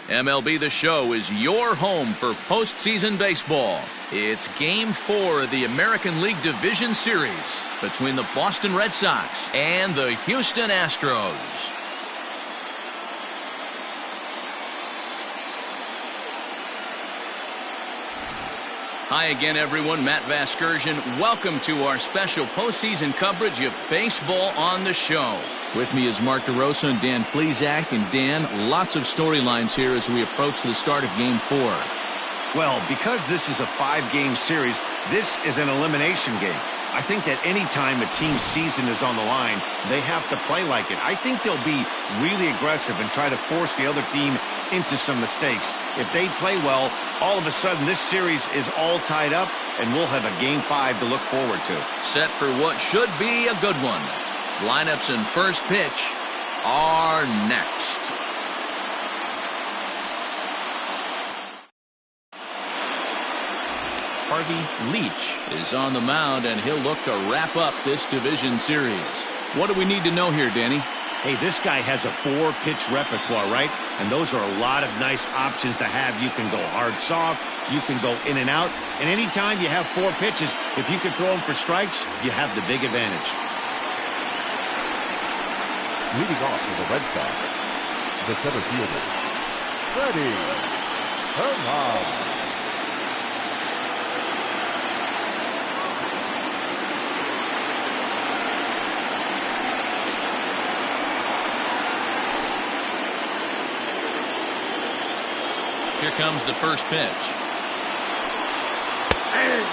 MLB The Show is your home for postseason baseball. It's Game 4 of the American League Division Series between the Boston Red Sox and the Houston Astros. Hi again, everyone. Matt Vasgersian. Welcome to our special postseason coverage of Baseball on the Show. With me is Mark DeRosa and Dan Plesac. And Dan, lots of storylines here as we approach the start of Game 4. Well, because this is a 5-game series, this is an elimination game. I think that any time a team's season is on the line, they have to play like it. I think they'll be really aggressive and try to force the other team into some mistakes. If they play well, all of a sudden this series is all tied up, and we'll have a Game 5 to look forward to. Set for what should be a good one. Lineups and first pitch are next. Harvey Leach is on the mound, and he'll look to wrap up this division series. What do we need to know here, Danny? Hey, this guy has a 4-pitch repertoire, right? And those are a lot of nice options to have. You can go hard, soft. You can go in and out. And anytime you have 4 pitches, if you can throw them for strikes, you have the big advantage. Leading off for the Red Sox, the center fielder, Freddie Herman. Here comes the first pitch.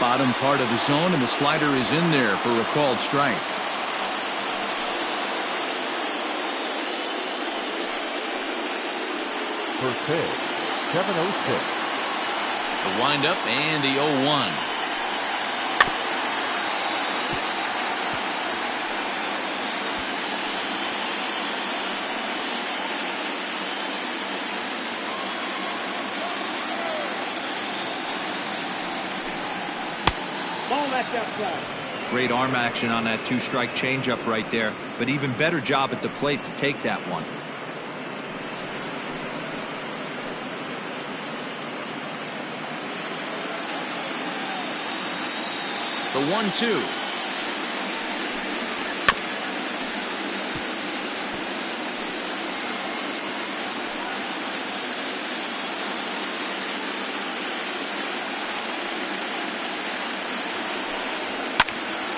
Bottom part of the zone, and the slider is in there for a called strike. First pitch, Kevin O'Shea. The windup and the 0-1. Great arm action on that 2-strike changeup right there, but even better job at the plate to take that one. The 1-2.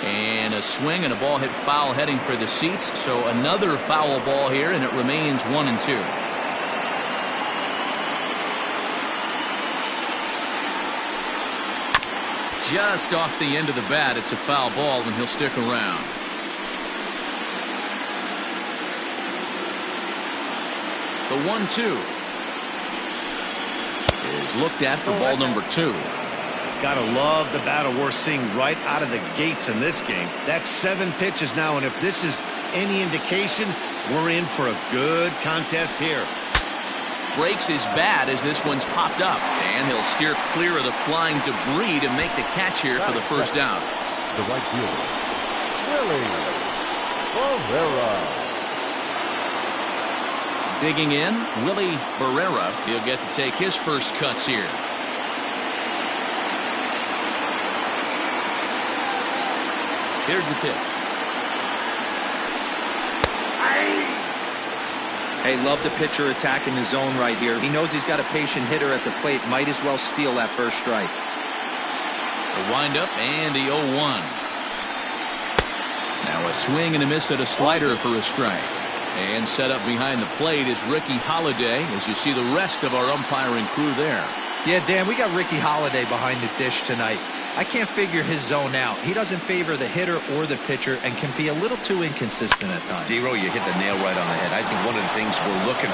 And a swing, and a ball hit foul heading for the seats. So another foul ball here, and it remains 1-2. Just off the end of the bat, it's a foul ball, and he'll stick around. The 1-2 is looked at for ball number 2. Gotta love the battle we're seeing right out of the gates in this game. That's 7 pitches now, and if this is any indication, we're in for a good contest here. Breaks his bat as this one's popped up, and he'll steer clear of the flying debris to make the catch here for the first out. The right fielder, Willie Barrera. Digging in, Willie Barrera. He'll get to take his first cuts here. Here's the pitch. Hey, love the pitcher attacking the zone right here. He knows he's got a patient hitter at the plate. Might as well steal that first strike. The windup and the 0-1. Now a swing and a miss at a slider for a strike. And set up behind the plate is Ricky Holiday, as you see the rest of our umpiring crew there. Yeah, Dan, we got Ricky Holiday behind the dish tonight. I can't figure his zone out. He doesn't favor the hitter or the pitcher and can be a little too inconsistent at times. D-Row, you hit the nail right on the head. I think one of the things we're looking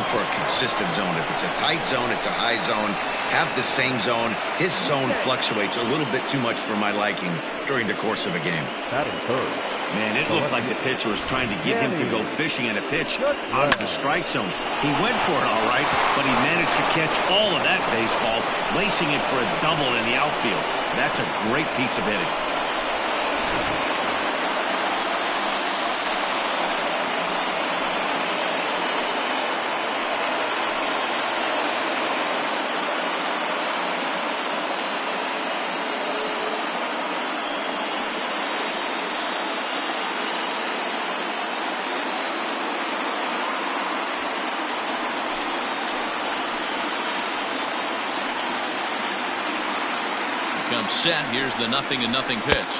for a consistent zone. If it's a tight zone, it's a high zone. Have the same zone. His zone fluctuates a little bit too much for my liking during the course of a game. Batting third. Man, it looked like the pitcher was trying to get him to go fishing at a pitch out of the strike zone. He went for it all right, but he managed to catch all of that baseball, lacing it for a double in the outfield. That's a great piece of hitting. comes set. Here's the 0-0 pitch.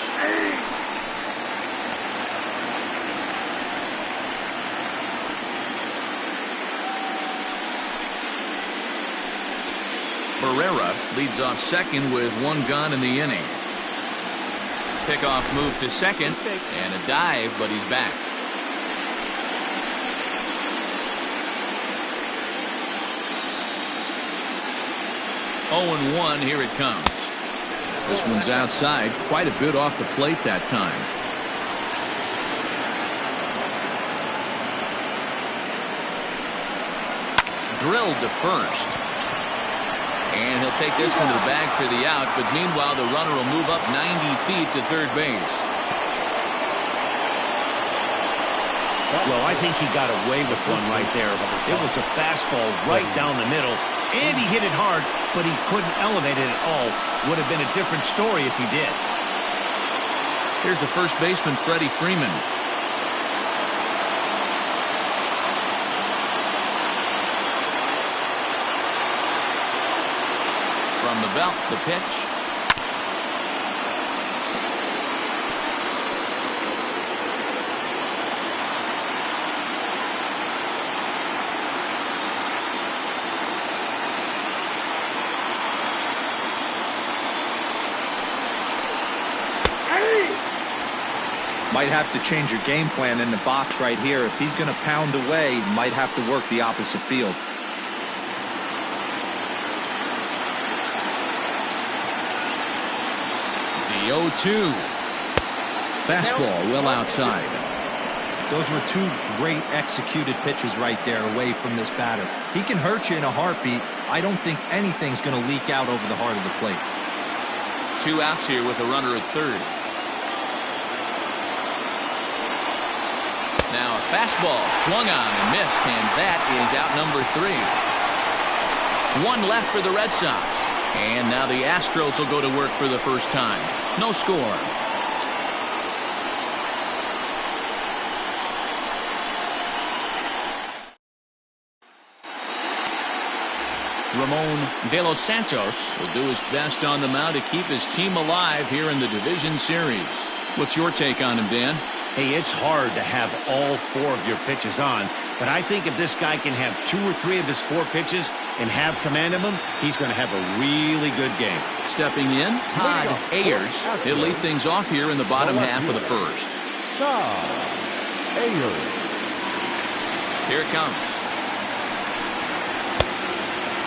Barrera leads off second with one gone in the inning. Pickoff move to second and a dive, but he's back. 0-1, here it comes. This one's outside, quite a bit off the plate that time. Drilled to first. And he'll take this one to the bag for the out, but meanwhile the runner will move up 90 feet to third base. Well, I think he got away with one right there. It was a fastball right down the middle, and he hit it hard, but he couldn't elevate it at all. Would have been a different story if he did. Here's the first baseman, Freddie Freeman. From the belt, the pitch. Might have to change your game plan in the box right here. If he's going to pound away, might have to work the opposite field. The 0-2. Fastball well outside. Those were two great executed pitches right there away from this batter. He can hurt you in a heartbeat. I don't think anything's going to leak out over the heart of the plate. 2 outs here with a runner at third. Now a fastball swung on and missed, and that is out number 3. 1 left for the Red Sox. And now the Astros will go to work for the first time. No score. Ramon De Los Santos will do his best on the mound to keep his team alive here in the division series. What's your take on him, Dan? Hey, it's hard to have all 4 of your pitches on, but I think if this guy can have 2 or 3 of his 4 pitches and have command of them, he's going to have a really good game. Stepping in, Todd Ayers. He'll lead things off here in the bottom half of the first. Todd Ayers. Here it comes.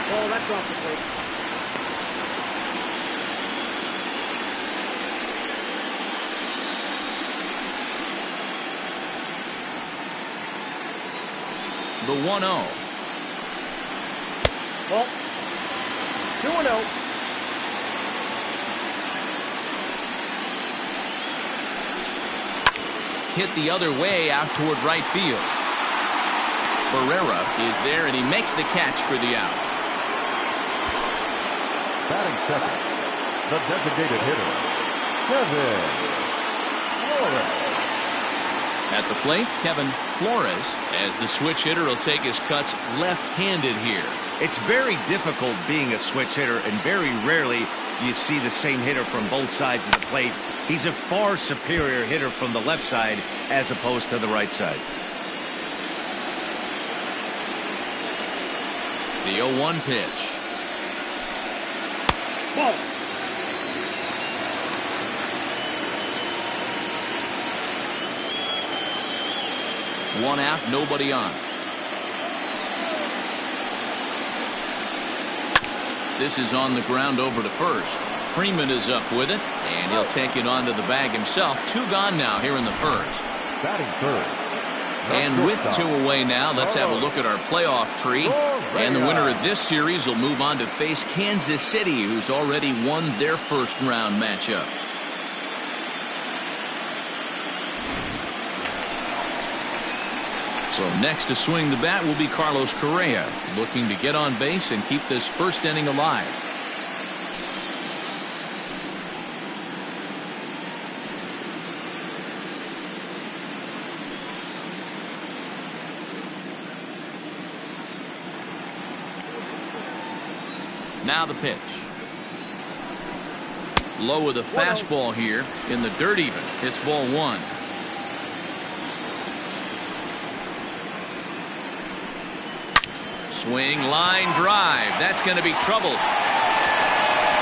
Oh, that's off the plate. The 1-0. Well, 2-0. Hit the other way out toward right field. Barrera is there, and he makes the catch for the out. Batting second, the designated hitter, Kevin Flores. At the plate, Kevin Flores, as the switch hitter, will take his cuts left-handed here. It's very difficult being a switch hitter, and very rarely you see the same hitter from both sides of the plate. He's a far superior hitter from the left side as opposed to the right side. The 0-1 pitch. Ball. 1 out, nobody on. This is on the ground over to first. Freeman is up with it, and he'll take it onto the bag himself. 2 gone now here in the first. Batting third. And with 2 away now, let's have a look at our playoff tree. And the winner of this series will move on to face Kansas City, who's already won their first round matchup. So next to swing the bat will be Carlos Correa, looking to get on base and keep this first inning alive. Now the pitch. Low with a fastball here in the dirt even. It's ball 1. Swing, line drive. That's going to be trouble.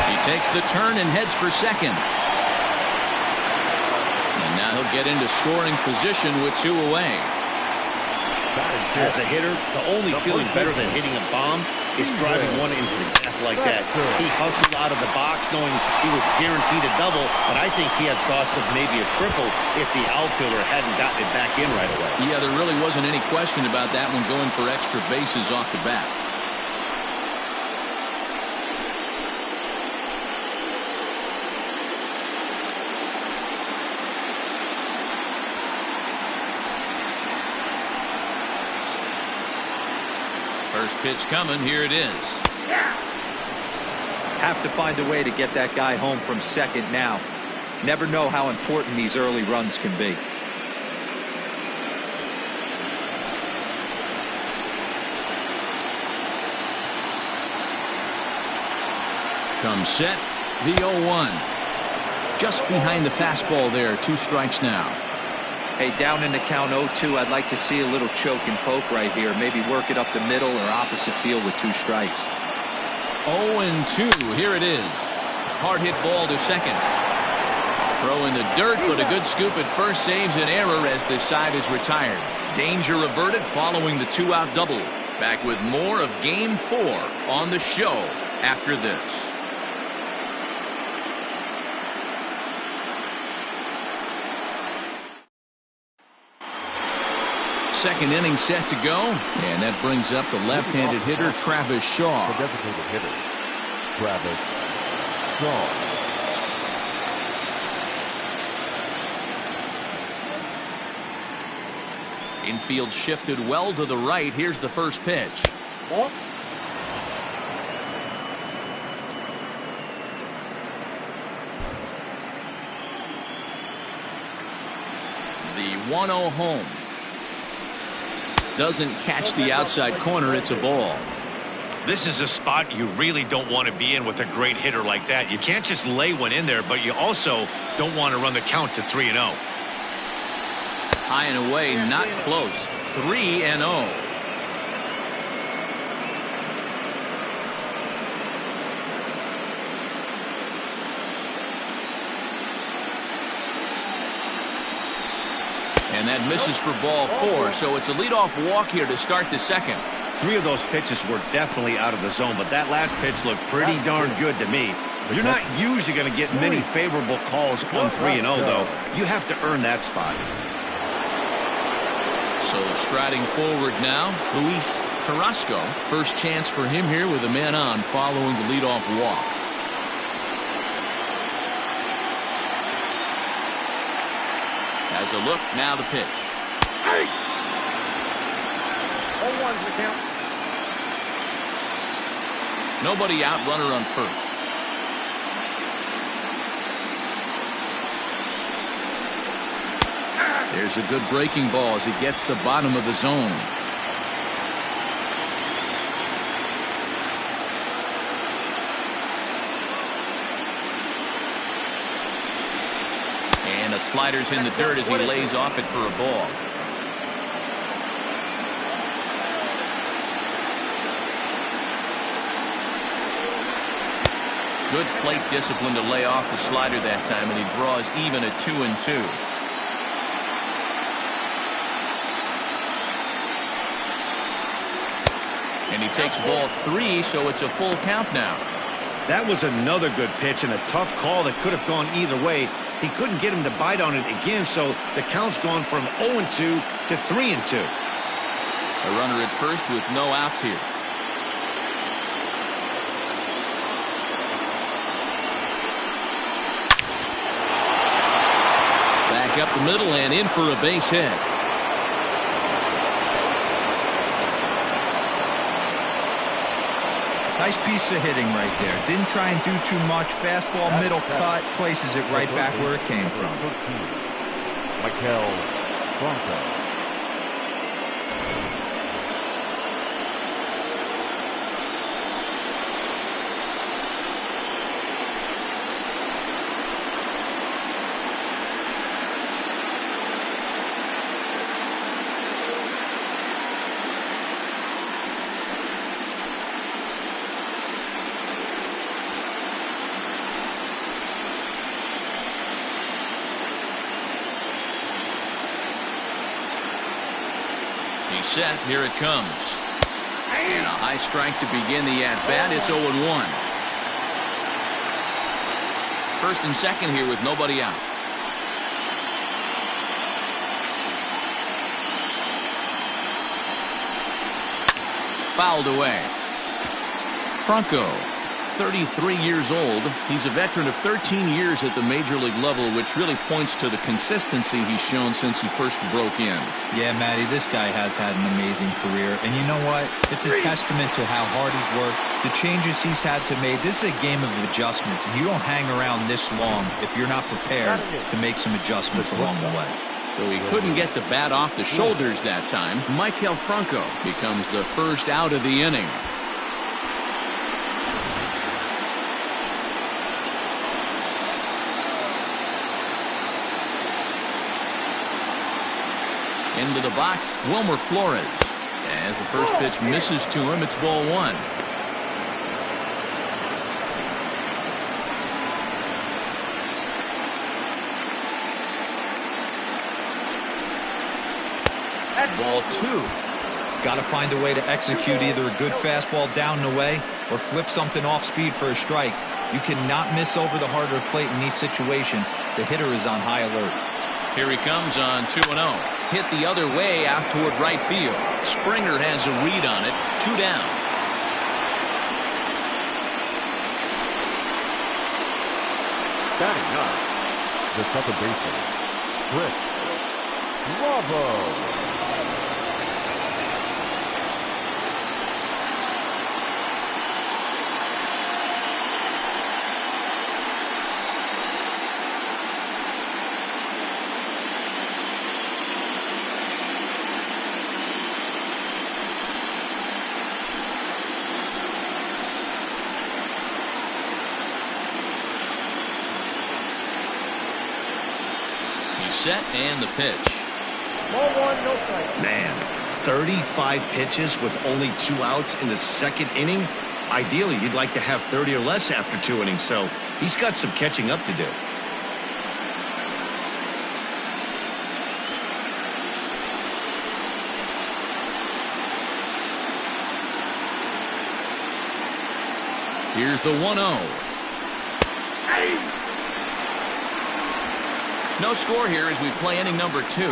He takes the turn and heads for second. And now he'll get into scoring position with 2 away. As a hitter, the only feeling better than hitting a bomb is driving one into the gap like that. He hustled out of the box knowing he was guaranteed a double, but I think he had thoughts of maybe a triple if the outfielder hadn't gotten it back in right away. Yeah, there really wasn't any question about that one, going for extra bases off the bat. First pitch coming. Here it is. Have to find a way to get that guy home from second now. Never know how important these early runs can be. Comes set. The 0-1. Just behind the fastball there. 2 strikes now. Hey, down in the count 0-2, I'd like to see a little choke and poke right here. Maybe work it up the middle or opposite field with 2 strikes. 0-2. Here it is. Hard hit ball to second. Throw in the dirt, but a good scoop at first saves an error as this side is retired. Danger averted following the 2-out double. Back with more of Game 4 on the show after this. Second inning set to go, and that brings up the left-handed hitter Travis Shaw. The designated hitter, Travis Shaw. Infield shifted well to the right. Here's the first pitch. Ball. The 1-0 home. Doesn't catch the outside corner. It's a ball. This is a spot you really don't want to be in with a great hitter like that. You can't just lay one in there, but you also don't want to run the count to 3-0. High and away, not close. 3-0. And that misses for ball 4, so it's a leadoff walk here to start the second. 3 of those pitches were definitely out of the zone, but that last pitch looked pretty darn good to me. You're not usually going to get many favorable calls on 3-0, though. You have to earn that spot. So striding forward now, Luis Carrasco. First chance for him here with a man on following the leadoff walk. Has a look, now the pitch. 0-1's the count. Nobody out, runner on first. There's a good breaking ball as he gets the bottom of the zone. And a slider's in the dirt as he lays off it for a ball. Good plate discipline to lay off the slider that time, and he draws even at 2-2. And he takes ball 3, so it's a full count now. That was another good pitch and a tough call that could have gone either way. He couldn't get him to bite on it again, so the count's gone from 0-2 to 3-2. A runner at first with no outs here. Back up the middle and in for a base hit. Nice piece of hitting right there. Didn't try and do too much. Fastball, middle cut, places it right back where it came from. Michael Bronco. He's set. Here it comes. And a high strike to begin the at-bat. It's 0-1. First and second here with nobody out. Fouled away. Franco, 33 years old. He's a veteran of 13 years at the major league level, which really points to the consistency he's shown since he first broke in. Yeah, Matty, this guy has had an amazing career. And you know what? It's a testament to how hard he's worked, the changes he's had to make. This is a game of adjustments, and you don't hang around this long if you're not prepared to make some adjustments along the way. So he couldn't get the bat off the shoulders that time. Maikel Franco becomes the first out of the inning. Into the box, Wilmer Flores. As the first pitch misses to him, it's ball one. Ball two. Got to find a way to execute either a good fastball down and away or flip something off speed for a strike. You cannot miss over the harder plate in these situations. The hitter is on high alert. Here he comes on 2-0. Hit the other way out toward right field. Springer has a read on it. 2 down. Batting up, the second baseman, Chris Bravo. Set and the pitch. Ball one, no strike. Man, 35 pitches with only 2 outs in the second inning. Ideally, you'd like to have 30 or less after 2 innings, so he's got some catching up to do. Here's the 1-0. No score here as we play inning number 2.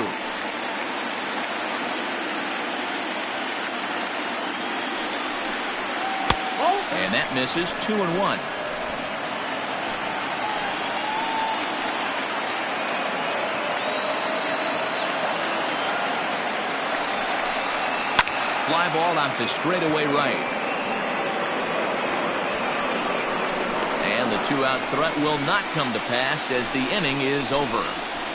And that misses. 2-1. Fly ball out to straightaway right. The 2-out threat will not come to pass as the inning is over.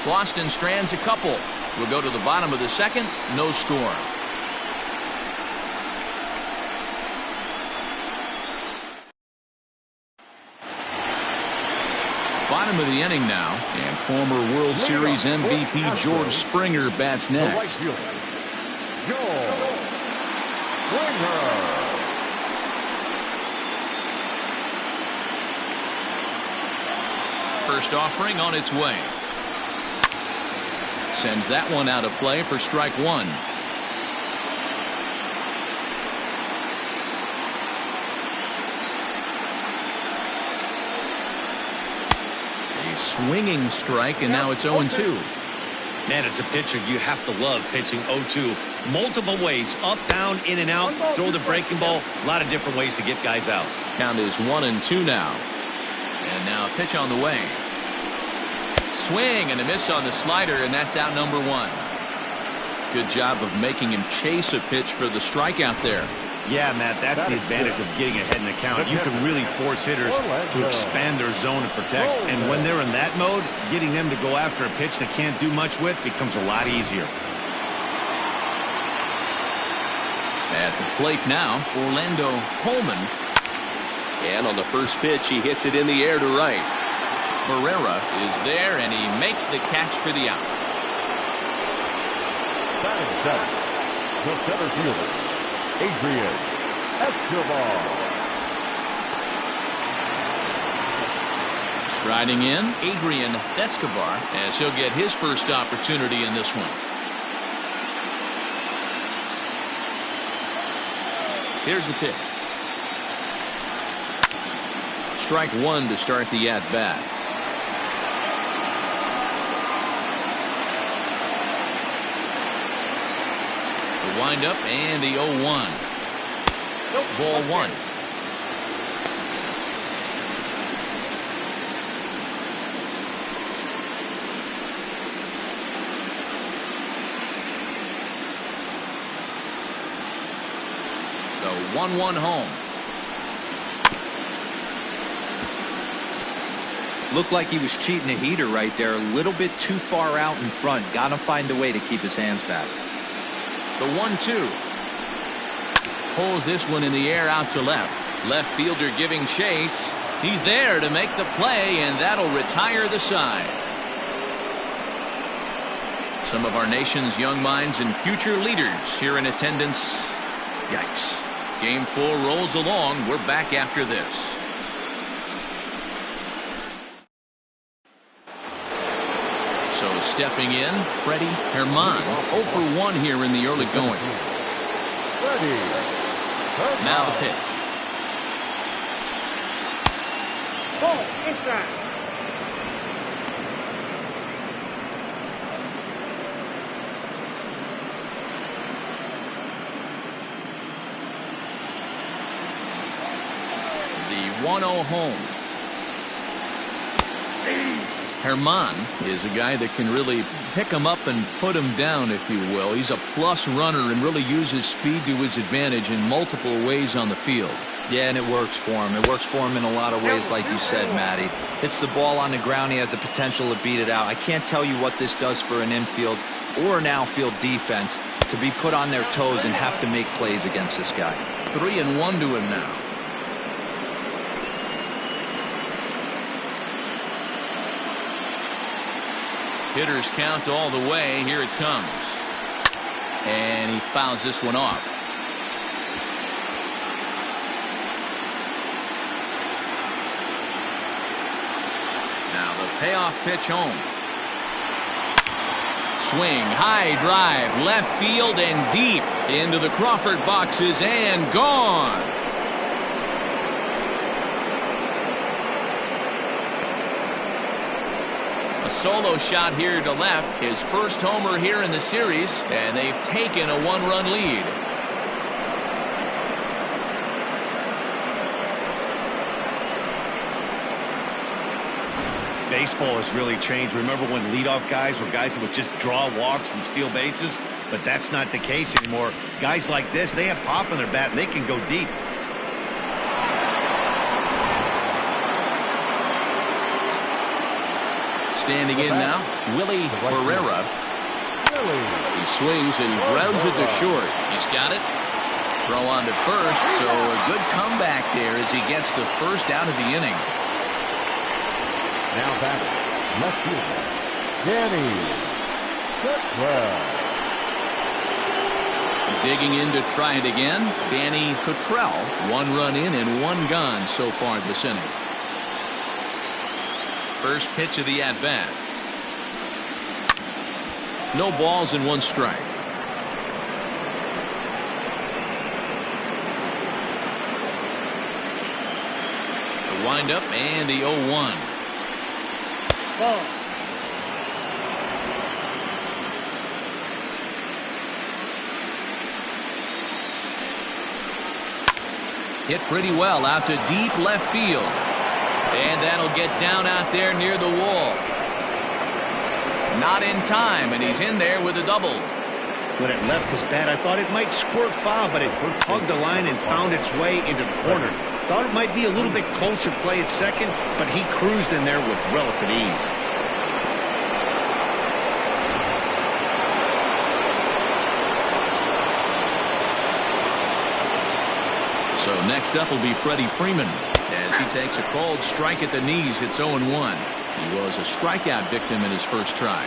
Boston strands a couple. We'll go to the bottom of the second. No score. Bottom of the inning now, and former World Series MVP George Springer bats next. George Springer. First offering on its way. Sends that one out of play for strike one. A swinging strike, and now it's 0-2. Man, as a pitcher, you have to love pitching 0-2. Multiple ways, up, down, in and out, throw the breaking ball. A lot of different ways to get guys out. Count is 1-2 now. And now a pitch on the way. Swing and a miss on the slider, and that's out number 1. Good job of making him chase a pitch for the strikeout there. Yeah, Matt, that's the advantage of getting ahead in the count. You can really force hitters to expand their zone and protect. And when they're in that mode, getting them to go after a pitch they can't do much with becomes a lot easier. At the plate now, Orlando Coleman. And on the first pitch, he hits it in the air to right. Barrera is there, and he makes the catch for the out. Batting seventh, the center fielder, Adrian Escobar. Striding in, Adrian Escobar, as he'll get his first opportunity in this one. Here's the pitch. Strike one to start the at-bat. The windup and the 0-1. Ball one. The 1-1 home. Looked like he was cheating a heater right there. A little bit too far out in front. Got to find a way to keep his hands back. The 1-2. Pulls this one in the air out to left. Left fielder giving chase. He's there to make the play, and that'll retire the side. Some of our nation's young minds and future leaders here in attendance. Yikes. Game 4 rolls along. We're back after this. So stepping in, Freddie Herman. 0 for 1 here in the early going. Now the pitch. Ball inside. The 1-0 home. Herman is a guy that can really pick him up and put him down, if you will. He's a plus runner and really uses speed to his advantage in multiple ways on the field. Yeah, and it works for him. It works for him in a lot of ways, like you said, Matty. Hits the ball on the ground. He has the potential to beat it out. I can't tell you what this does for an infield or an outfield defense to be put on their toes and have to make plays against this guy. 3-1 to him now. Hitters count all the way. Here it comes. And he fouls this one off. Now the payoff pitch home. Swing, high drive, left field and deep into the Crawford boxes and gone. A solo shot here to left. His first homer here in the series, and they've taken a 1-run lead. Baseball has really changed. Remember when leadoff guys were guys that would just draw walks and steal bases? But that's not the case anymore. Guys like this, they have pop in their bat, and they can go deep. Standing in now, Willie Barrera. He swings and grounds it to short. He's got it. Throw on to first, so a good comeback there as he gets the first out of the inning. Now back, left fielder, Danny Cottrell. Digging in to try it again, Danny Cottrell. 1 run in and 1 gone so far this inning. First pitch of the at-bat. No balls and 1 strike. The windup and the 0-1. Ball. Hit pretty well out to deep left field. And that'll get down out there near the wall. Not in time, and he's in there with a double. When it left his bat, I thought it might squirt foul, but it hugged the line and found its way into the corner. Thought it might be a little bit closer play at second, but he cruised in there with relative ease. So next up will be Freddie Freeman as he takes a called strike at the knees. It's 0-1. He was a strikeout victim in his first try.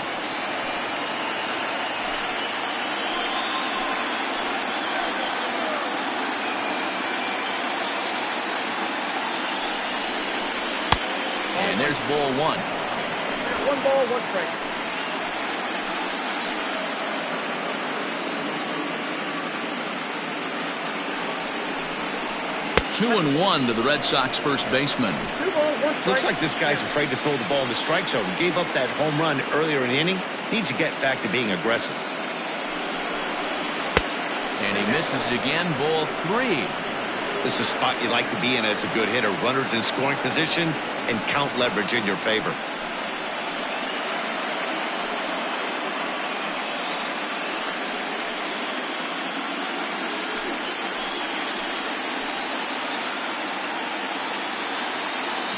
And there's ball 1. 1 ball, 1 strike. 2-1 to the Red Sox first baseman. 2 balls, 1 strike. Looks like this guy's afraid to throw the ball in the strike zone. He gave up that home run earlier in the inning. Needs to get back to being aggressive. And he misses again. Ball 3. This is a spot you like to be in as a good hitter. Runners in scoring position and count leverage in your favor.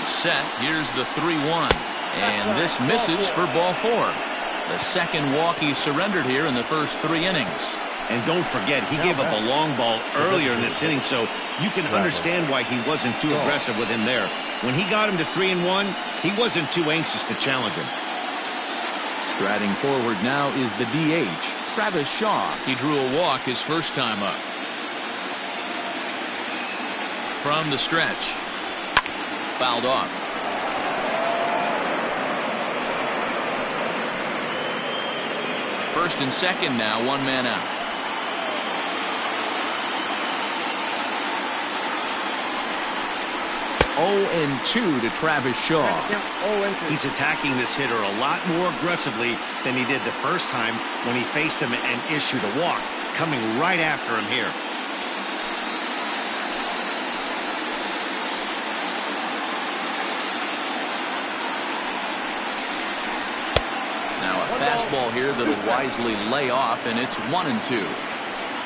Set. Here's the 3-1. And this misses for ball 4. The second walk he surrendered here in the first 3 innings. And don't forget, he gave up a long ball earlier in this inning, so you can understand why he wasn't too aggressive with him there. When he got him to 3-1, he wasn't too anxious to challenge him. Striding forward now is the DH, Travis Shaw. He drew a walk his first time up. From the stretch. Fouled off. First and second now, 1 man out. Oh, 2 to Travis Shaw. He's attacking this hitter a lot more aggressively than he did the first time when he faced him and issued a walk. Coming right after him here. Fastball here that'll wisely lay off, and it's 1-2.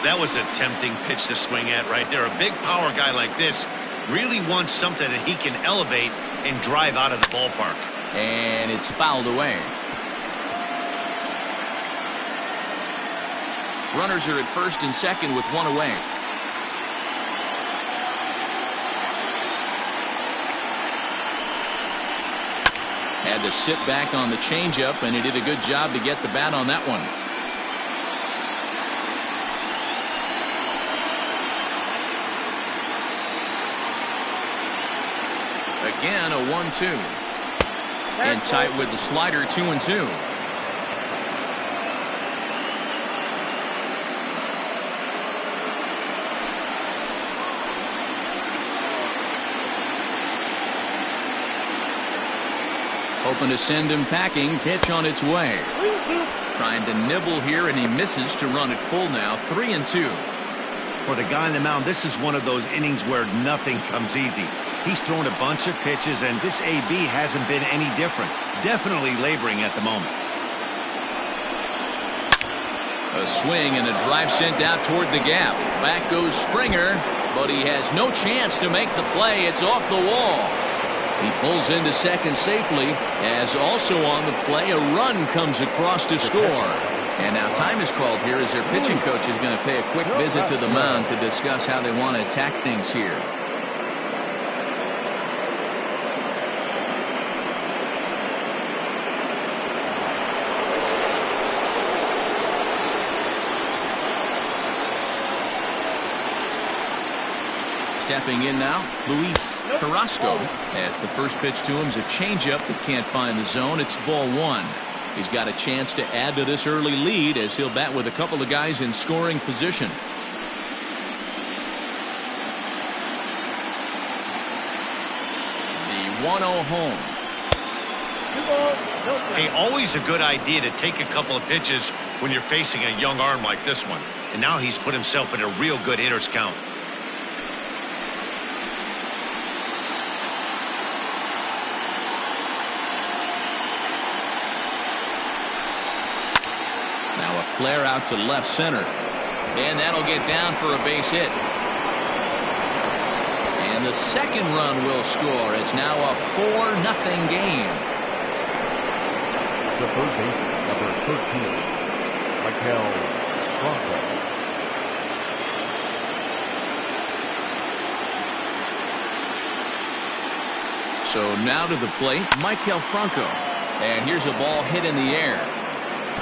That was a tempting pitch to swing at right there. A big power guy like this really wants something that he can elevate and drive out of the ballpark. And it's fouled away. Runners are at first and second with 1 away. Had to sit back on the changeup, and he did a good job to get the bat on that one. Again, a 1-2. And tight with the slider, 2-2. Hoping to send him packing. Pitch on its way. Trying to nibble here, and he misses to run it full now. 3-2. For the guy on the mound, this is one of those innings where nothing comes easy. He's thrown a bunch of pitches, and this AB hasn't been any different. Definitely laboring at the moment. A swing and a drive sent out toward the gap. Back goes Springer, but he has no chance to make the play. It's off the wall. He pulls into second safely, as also on the play a run comes across to score. And now time is called here as their pitching coach is going to pay a quick visit to the mound to discuss how they want to attack things here. Stepping in now, Luis Carrasco, as the first pitch to him is a changeup that can't find the zone. It's ball 1. He's got a chance to add to this early lead as he'll bat with a couple of guys in scoring position. The 1-0 home. Hey, always a good idea to take a couple of pitches when you're facing a young arm like this one. And now he's put himself in a real good hitter's count. Now a flare out to left center. And that'll get down for a base hit. And the second run will score. It's now a 4-0 game. The third baseman, number 13, Michael Franco. So now to the plate, Michael Franco. And here's a ball hit in the air.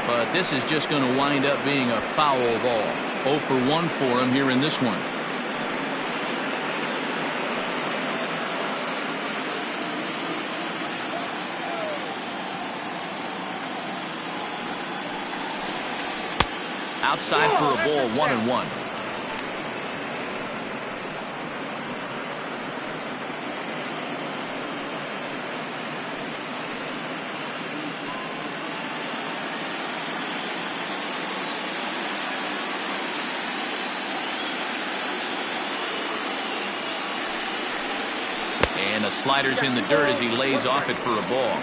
But this is just going to wind up being a foul ball. 0 for 1 for him here in this one. Outside for a ball, 1-1. slider's in the dirt as he lays off it for a ball.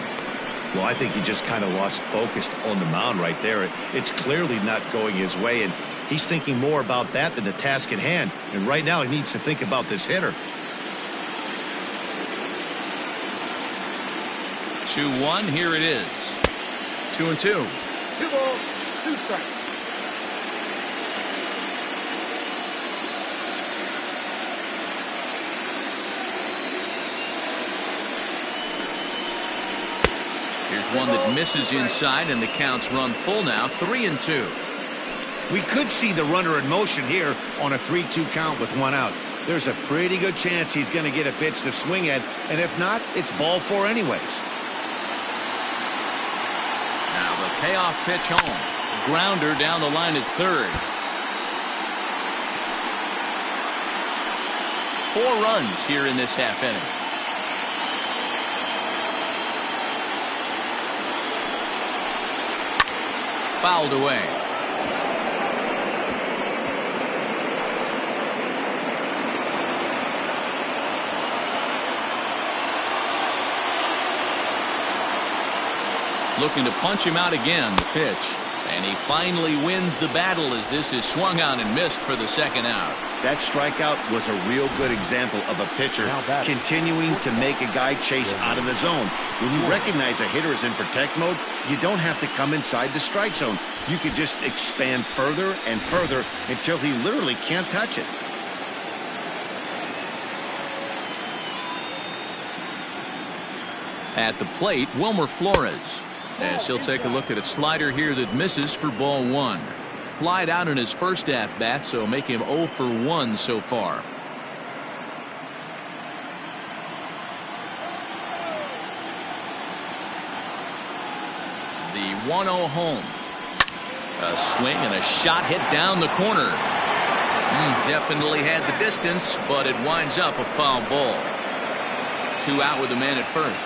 Well, I think he just kind of lost focus on the mound right there. It's clearly not going his way, and he's thinking more about that than the task at hand. And right now he needs to think about this hitter. 2-1, here it is. 2-2. 2 balls, 2 strikes. Here's one that misses inside, and the count's run full now, 3-2. We could see the runner in motion here on a 3-2 count with 1 out. There's a pretty good chance he's going to get a pitch to swing at, and if not, it's ball 4 anyways. Now the payoff pitch home. Grounder down the line at third. 4 runs here in this half inning. Fouled away. Looking to punch him out again, the pitch. And he finally wins the battle as this is swung on and missed for the second out. That strikeout was a real good example of a pitcher continuing to make a guy chase out of the zone. When you recognize a hitter is in protect mode, you don't have to come inside the strike zone. You could just expand further and further until he literally can't touch it. At the plate, Wilmer Flores. As he'll take a look at a slider here that misses for ball 1. Flied out in his first at-bat, so make him 0 for 1 so far. The 1-0 home. A swing and a shot hit down the corner. Definitely had the distance, but it winds up a foul ball. 2 out with a man at first.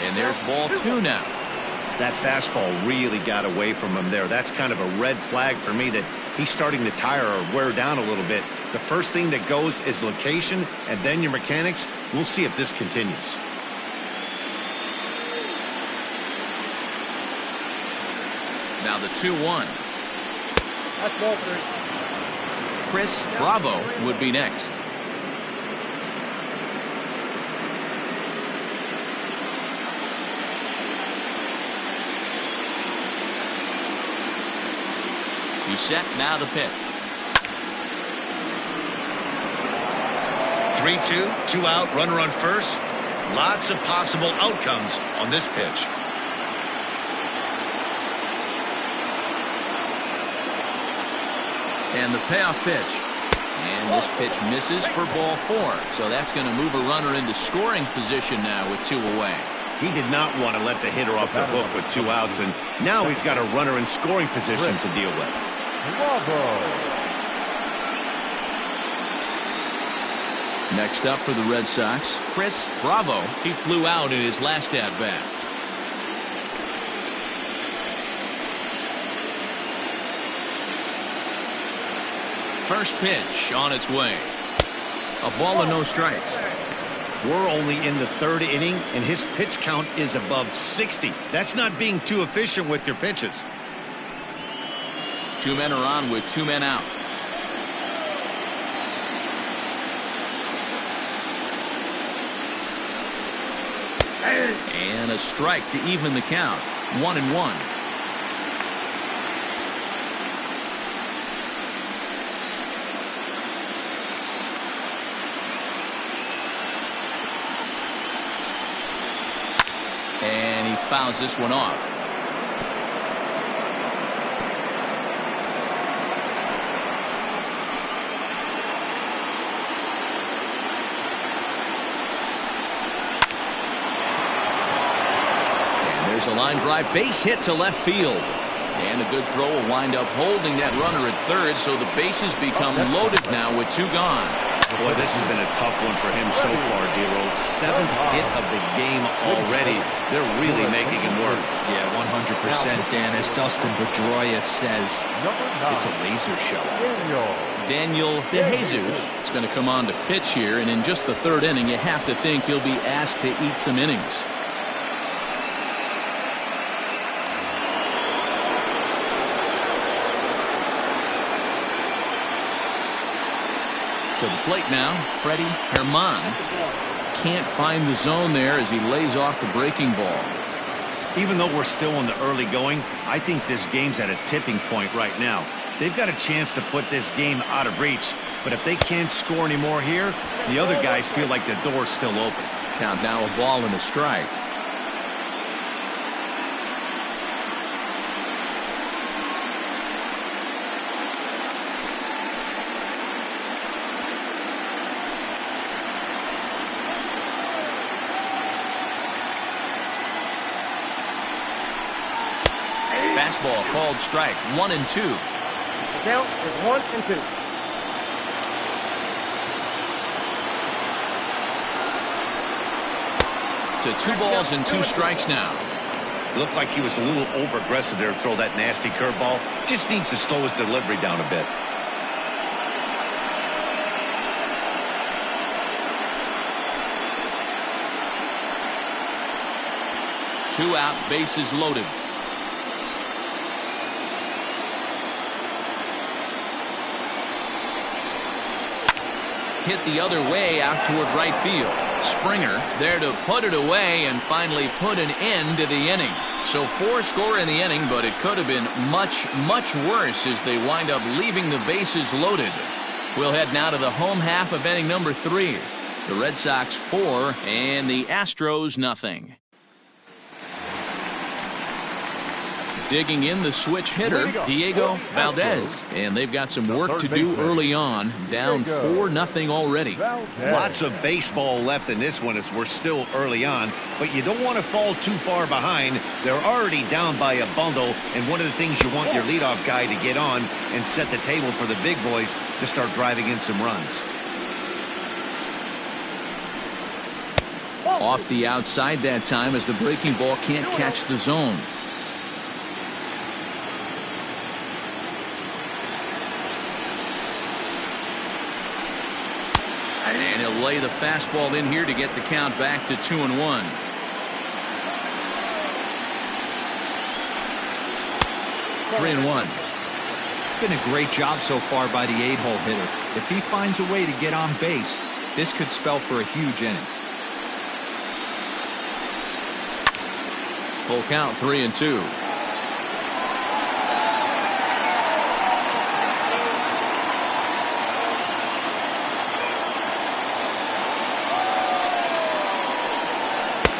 And there's ball 2 now. That fastball really got away from him there. That's kind of a red flag for me that he's starting to tire or wear down a little bit. The first thing that goes is location and then your mechanics. We'll see if this continues. Now the 2-1. That's ball 3. Chris Bravo would be next. He's set, now the pitch. 3-2, 2 out, runner on first. Lots of possible outcomes on this pitch. And the payoff pitch. And this pitch misses for ball 4. So that's going to move a runner into scoring position now with 2 away. He did not want to let the hitter off the hook with 2 outs, and now he's got a runner in scoring position to deal with. Next up for the Red Sox, Chris Bravo. He flew out in his last at-bat. First pitch on its way. A ball and no strikes. We're only in the 3rd inning, and his pitch count is above 60. That's not being too efficient with your pitches. 2 men are on with 2 men out. And a strike to even the count. 1-1. And he fouls this one off. There's a line drive base hit to left field. And a good throw will wind up holding that runner at third, so the bases become loaded now with 2 gone. Boy, this has been a tough one for him so far, Dero. 7th hit of the game already. They're really making him work. Yeah, 100%, Dan. As Dustin Pedroia says, it's a laser show. Daniel De Jesus is going to come on to pitch here, and in just the 3rd inning, you have to think he'll be asked to eat some innings. To the plate now, Freddie Herman. Can't find the zone there as he lays off the breaking ball. Even though we're still in the early going, I think this game's at a tipping point right now. They've got a chance to put this game out of reach, but if they can't score any more here, the other guys feel like the door's still open. Count now, a ball and a strike. Fastball called strike. 1-2. The count is 1-2. To 2 balls and 2 strikes now. Looked like he was a little over-aggressive there to throw that nasty curveball. Just needs to slow his delivery down a bit. Two out, bases loaded. Hit the other way out toward right field. Springer is there to put it away and finally put an end to the inning. So 4 score in the inning, but it could have been much, much worse as they wind up leaving the bases loaded. We'll head now to the home half of inning number 3. The Red Sox 4 and the Astros nothing. Digging in the switch hitter, Diego Valdez. And they've got some work to do early on. Down 4-0 already. Lots of baseball left in this one as we're still early on, but you don't want to fall too far behind. They're already down by a bundle, and one of the things you want your leadoff guy to get on and set the table for the big boys to start driving in some runs. Off the outside that time as the breaking ball can't catch the zone. And he'll lay the fastball in here to get the count back to 2-1. Three and 1. It's been a great job so far by the 8-hole hitter. If he finds a way to get on base, this could spell for a huge inning. Full count, 3-2.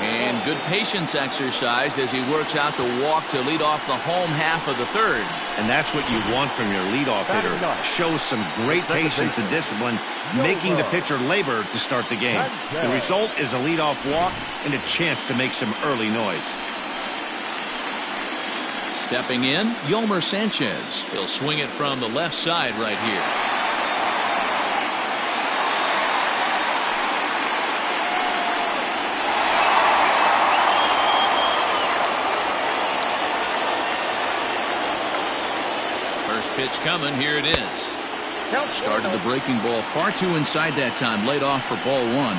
And good patience exercised as he works out the walk to lead off the home half of the 3rd. And that's what you want from your leadoff hitter. Shows some great patience and discipline, making the pitcher labor to start the game. The result is a leadoff walk and a chance to make some early noise. Stepping in, Yolmer Sanchez. He'll swing it from the left side right here. First pitch coming. Here it is. Started the breaking ball far too inside that time. Laid off for ball 1.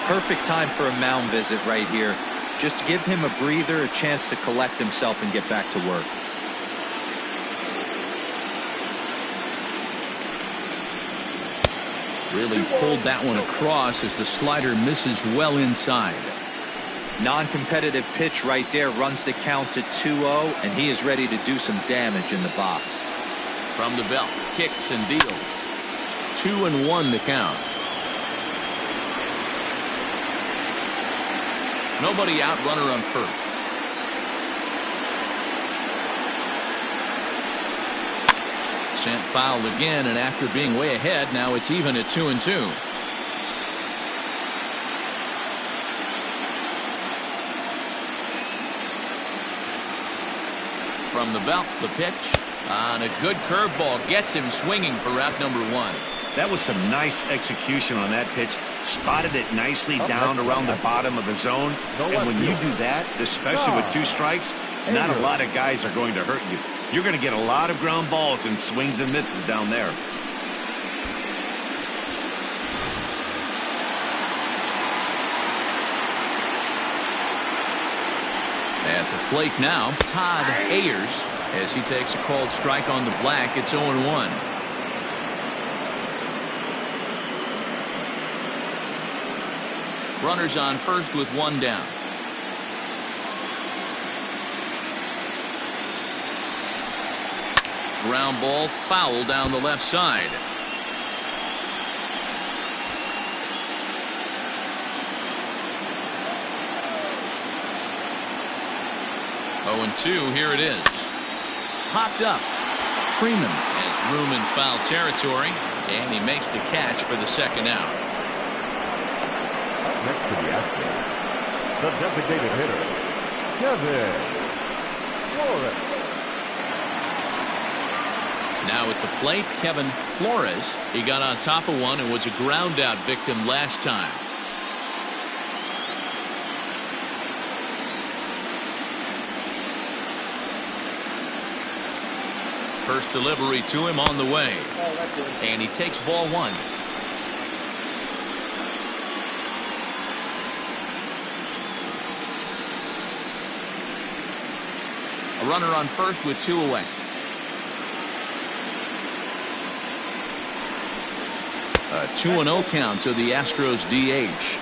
Perfect time for a mound visit right here. Just give him a breather, a chance to collect himself and get back to work. Really pulled that one across as the slider misses well inside. Non-competitive pitch right there, runs the count to 2-0, and he is ready to do some damage in the box. From the belt, kicks and deals. 2-1 the count. Nobody out, runner on first. Sent foul again, and after being way ahead, now it's even at 2-2. From the belt, the pitch on a good curveball gets him swinging for out number 1. That was some nice execution on that pitch. Spotted it nicely down around the bottom of the zone. And when you do that, especially with 2 strikes, not a lot of guys are going to hurt you. You're going to get a lot of ground balls and swings and misses down there. At the plate now, Todd Ayers, as he takes a called strike on the black. It's 0-1. Runners on first with 1 down. Ground ball foul down the left side. Oh, and 2, here it is. Popped up. Freeman has room in foul territory, and he makes the catch for the 2nd out. Next to the Astros, the designated hitter, Kevin Flores. Now at the plate, Kevin Flores. He got on top of one and was a ground out victim last time. First delivery to him on the way. And he takes ball 1. A runner on first with 2 away. A 2-0 count to the Astros DH.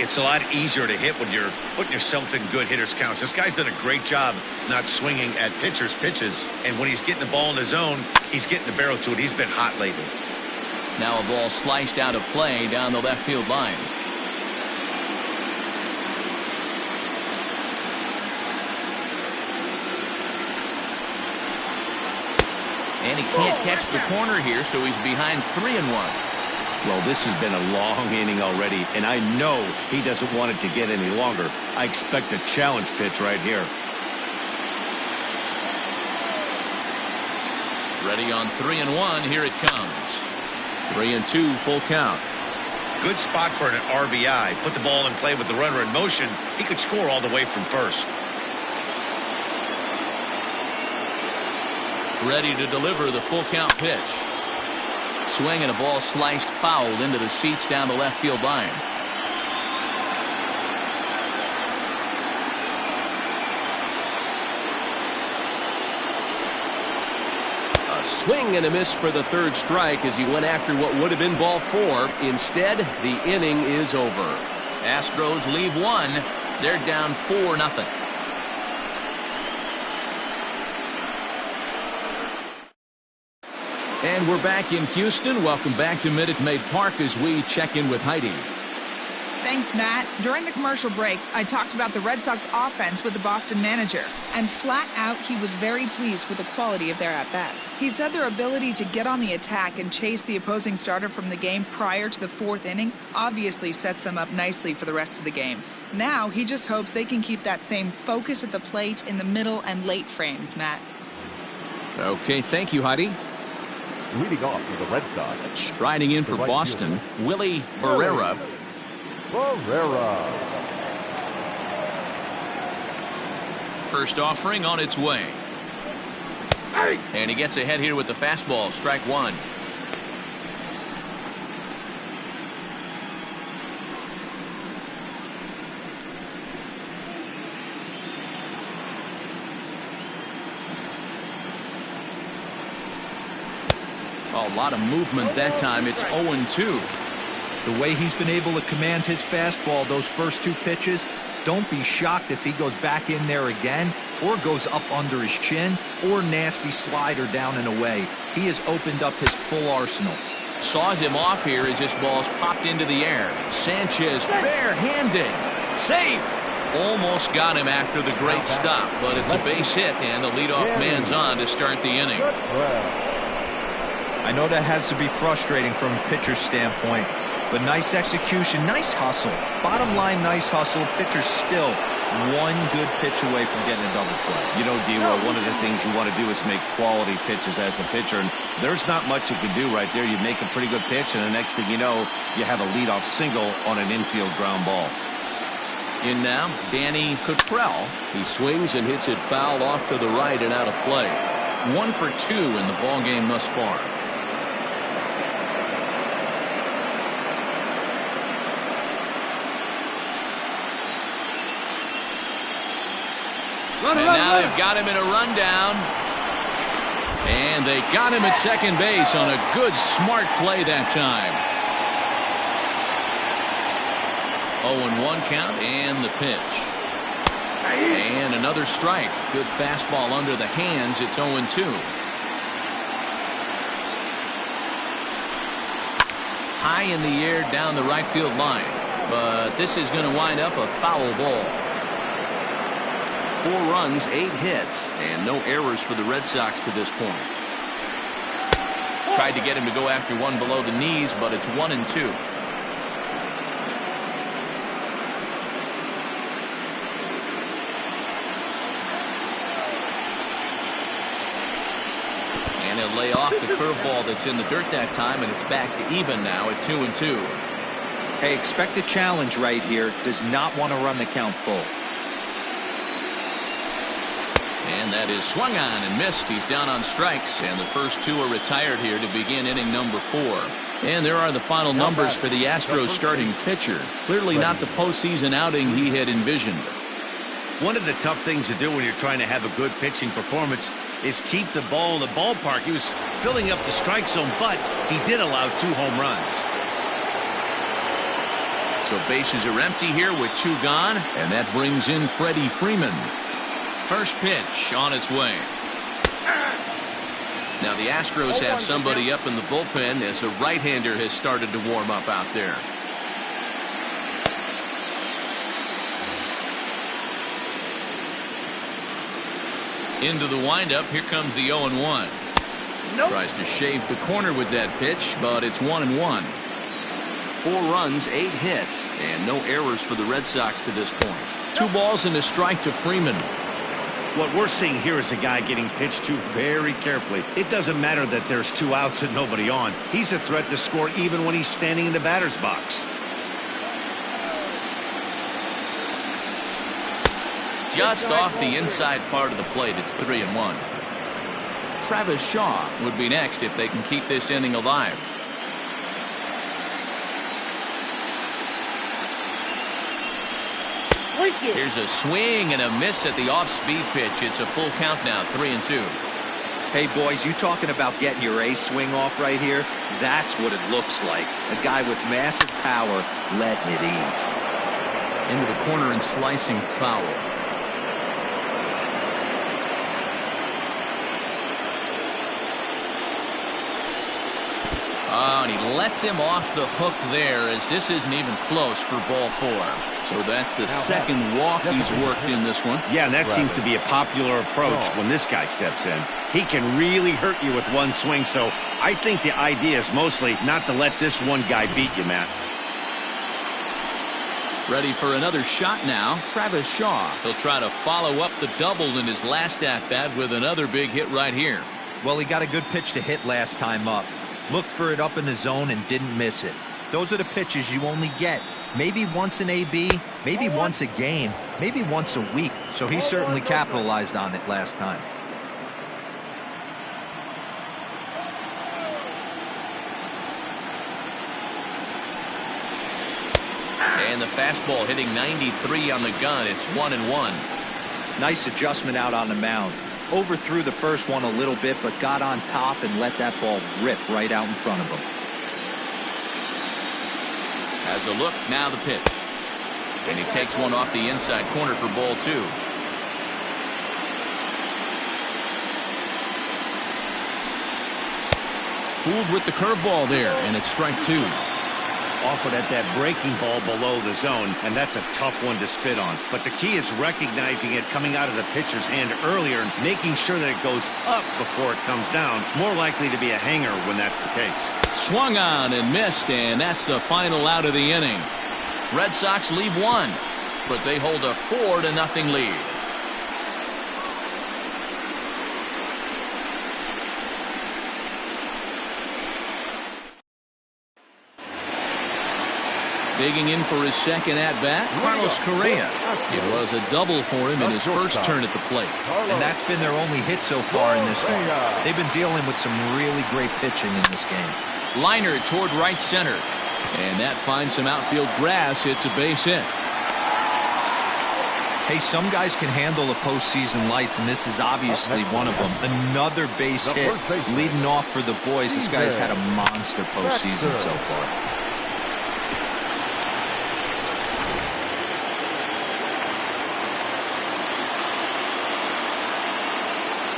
It's a lot easier to hit when you're putting yourself in good hitters counts. This guy's done a great job not swinging at pitchers' pitches. And when he's getting the ball in the zone, he's getting the barrel to it. He's been hot lately. Now a ball sliced out of play down the left field line. And he can't catch the corner here, so he's behind 3-1. Well, this has been a long inning already, and I know he doesn't want it to get any longer. I expect a challenge pitch right here. Ready on 3-1. Here it comes. 3-2, full count. Good spot for an RBI. Put the ball in play with the runner in motion. He could score all the way from first. Ready to deliver the full count pitch. Swing and a ball sliced foul into the seats down the left field line. A swing and a miss for the 3rd strike as he went after what would have been ball 4. Instead, the inning is over. Astros leave 1. They're down 4-0. And we're back in Houston. Welcome back to Minute Maid Park as we check in with Heidi. Thanks, Matt. During the commercial break, I talked about the Red Sox offense with the Boston manager. And flat out, he was very pleased with the quality of their at-bats. He said their ability to get on the attack and chase the opposing starter from the game prior to the 4th inning obviously sets them up nicely for the rest of the game. Now, he just hopes they can keep that same focus at the plate in the middle and late frames, Matt. Okay, thank you, Heidi. Leading off for the Red Sox. Striding in for Boston, Willie Barrera. First offering on its way. And he gets ahead here with the fastball. Strike 1. A lot of movement that time. It's 0-2. The way he's been able to command his fastball those first 2 pitches, don't be shocked if he goes back in there again or goes up under his chin or nasty slider down and away. He has opened up his full arsenal. Saws him off here as this ball's popped into the air. Sanchez barehanded. Safe. Almost got him after the great stop, but it's a base hit, and the leadoff man's on to start the inning. I know that has to be frustrating from a pitcher's standpoint, but nice execution, nice hustle. Bottom line, nice hustle. Pitcher still one good pitch away from getting a double play. You know, D-Roll, one of the things you want to do is make quality pitches as a pitcher, and there's not much you can do right there. You make a pretty good pitch, and the next thing you know, you have a leadoff single on an infield ground ball. In now, Danny Cottrell. He swings and hits it foul off to the right and out of play. 1 for 2 in the ball game thus far. And now they've got him in a rundown. And they got him at second base on a good, smart play that time. 0-1 count and the pitch. And another strike. Good fastball under the hands. It's 0-2. High in the air down the right field line. But this is going to wind up a foul ball. 4 runs, 8 hits, and no errors for the Red Sox to this point. Tried to get him to go after one below the knees, but it's 1-2. And he'll lay off the curveball that's in the dirt that time, and it's back to even now at 2-2. Hey, expect a challenge right here. Does not want to run the count full. And that is swung on and missed. He's down on strikes, and the first 2 are retired here to begin inning number 4. And there are the final numbers for the Astros starting pitcher. Clearly not the postseason outing he had envisioned. One of the tough things to do when you're trying to have a good pitching performance is keep the ball in the ballpark. He was filling up the strike zone, but he did allow 2 home runs. So bases are empty here with 2 gone, and that brings in Freddie Freeman. First pitch on its way. Now the Astros have somebody up in the bullpen as a right-hander has started to warm up out there. Into the windup. Here comes the 0-1. Tries to shave the corner with that pitch, but it's 1-1. 4 runs, 8 hits, and no errors for the Red Sox to this point. 2 balls and a strike to Freeman. What we're seeing here is a guy getting pitched to very carefully. It doesn't matter that there's 2 outs and nobody on. He's a threat to score even when he's standing in the batter's box. Just off the inside part of the plate. It's 3-1. Travis Shaw would be next if they can keep this inning alive. Here's a swing and a miss at the off-speed pitch. It's a full count now, 3-2. Hey, boys, you talking about getting your ace swing off right here? That's what it looks like. A guy with massive power letting it eat. Into the corner and slicing foul. Oh, and he lets him off the hook there as this isn't even close for ball 4. So that's the second walk he's worked in this one. Yeah, and that seems to be a popular approach when this guy steps in. He can really hurt you with one swing, so I think the idea is mostly not to let this one guy beat you, Matt. Ready for another shot now. Travis Shaw. He'll try to follow up the double in his last at-bat with another big hit right here. Well, he got a good pitch to hit last time up. Looked for it up in the zone and didn't miss it. Those are the pitches you only get maybe once in AB, maybe once a game, maybe once a week. So he certainly capitalized on it last time. And the fastball hitting 93 on the gun. It's 1-1. Nice adjustment out on the mound. Overthrew the first one a little bit, but got on top and let that ball rip right out in front of him. Has a look, now the pitch. And he takes one off the inside corner for ball 2. Fooled with the curveball there, and it's strike 2. Offered at that breaking ball below the zone, and that's a tough one to spit on. But the key is recognizing it coming out of the pitcher's hand earlier and making sure that it goes up before it comes down. More likely to be a hanger when that's the case. Swung on and missed, and that's the final out of the inning. Red Sox leave 1. but they hold a 4-0 lead. Digging in for his second at-bat, Carlos Correa. It was a double for him in his first turn at the plate. And that's been their only hit so far in this one. They've been dealing with some really great pitching in this game. Liner toward right center. And that finds some outfield grass. It's a base hit. Hey, some guys can handle the postseason lights, and this is obviously one of them. Another base hit leading off for the boys. This guy's had a monster postseason so far.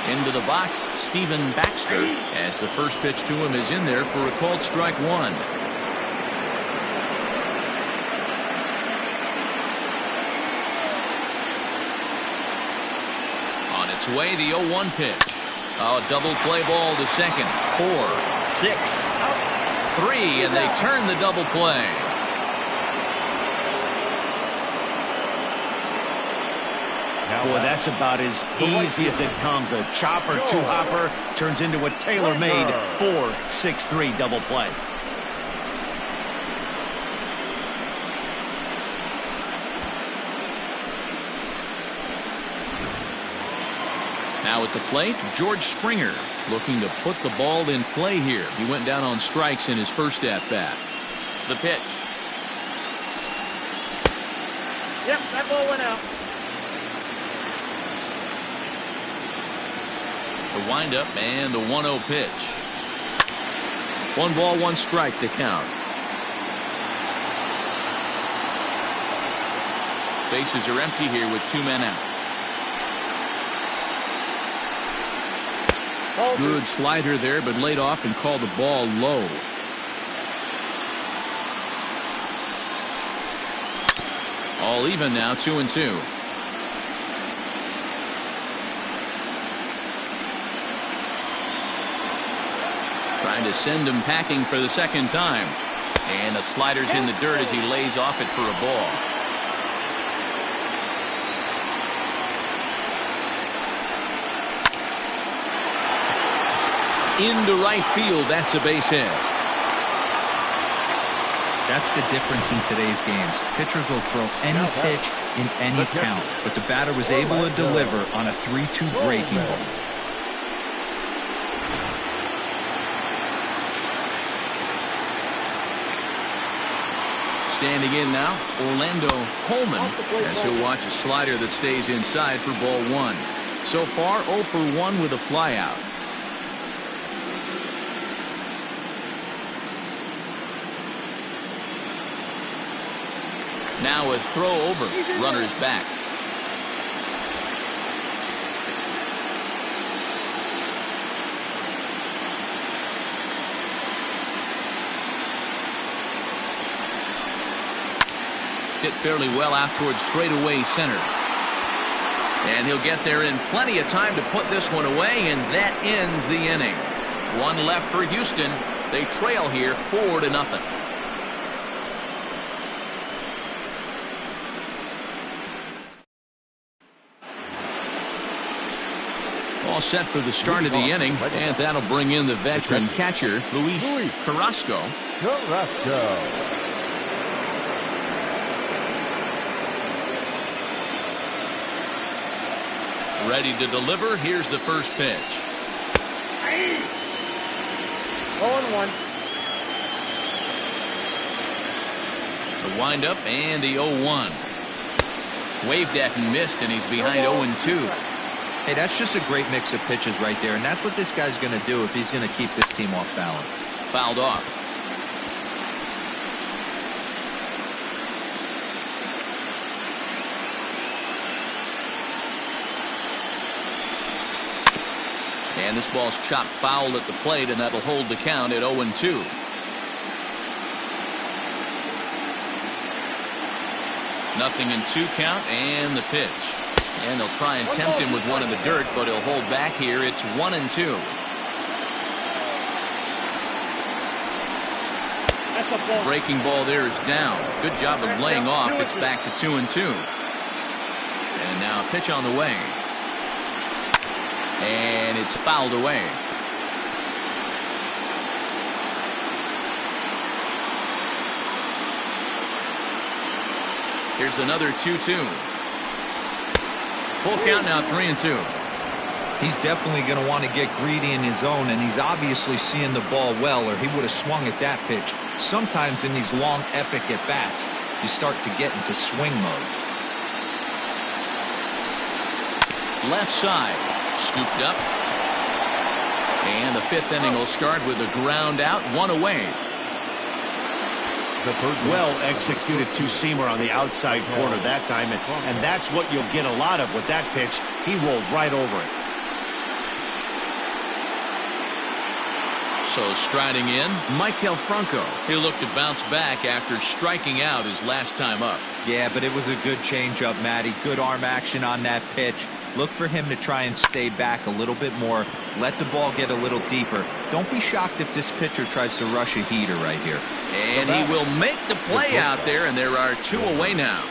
Into the box, Stephen Baxter, as the first pitch to him is in there for a called strike one. On its way, the 0-1 pitch. A double play ball to second. 4, 6, 3, and they turn the double play. Boy, that's about as easy as it comes. A chopper, two-hopper turns into a tailor-made 4-6-3 double play. Now at the plate, George Springer looking to put the ball in play here. He went down on strikes in his first at-bat. The pitch. Yep, that ball went out. The windup and the 1-0 pitch. 1 ball, 1 strike to count. Bases are empty here with 2 men out. Good slider there, but laid off and called the ball low. All even now, 2-2. Trying to send him packing for the second time. And the slider's in the dirt as he lays off it for a ball. Into right field, that's a base hit. That's the difference in today's games. Pitchers will throw any pitch in any count, but the batter was able to deliver on a 3-2 breaking ball. Standing in now, Orlando Coleman, as he'll watch a slider that stays inside for ball 1. So far, 0 for 1 with a flyout. Now a throw over, runners back. Hit fairly well out towards straightaway center. And he'll get there in plenty of time to put this one away, and that ends the inning. 1 left for Houston. They trail here 4-0. All set for the start of the inning, and that'll bring in the veteran catcher, Luis Carrasco. Ready to deliver. Here's the first pitch. 0-1. The windup and the 0-1. Waved at and missed, and he's behind 0-2. Hey, that's just a great mix of pitches right there, and that's what this guy's going to do if he's going to keep this team off balance. Fouled off. And this ball's chopped foul at the plate, and that'll hold the count at 0-2. Nothing in 2 count, and the pitch. And they'll try and tempt him with one in the dirt, but he'll hold back here. It's 1-2. That's a ball. Breaking ball there is down. Good job of laying off. It's back to 2-2. And now a pitch on the way. And it's fouled away. Here's another 2-2. Full count now, 3-2. He's definitely going to want to get greedy in his zone, and he's obviously seeing the ball well, or he would have swung at that pitch. Sometimes in these long, epic at-bats, you start to get into swing mode. Left side, scooped up. And the fifth inning will start with a ground out, one away. Well executed two-seamer on the outside corner that time, and that's what you'll get a lot of with that pitch. He rolled right over it. So striding in, Michael Franco. He looked to bounce back after striking out his last time up. Yeah, but it was a good changeup, Matty. Good arm action on that pitch. Look for him to try and stay back a little bit more. Let the ball get a little deeper. Don't be shocked if this pitcher tries to rush a heater right here. And he will make the play out there, and there are two away now.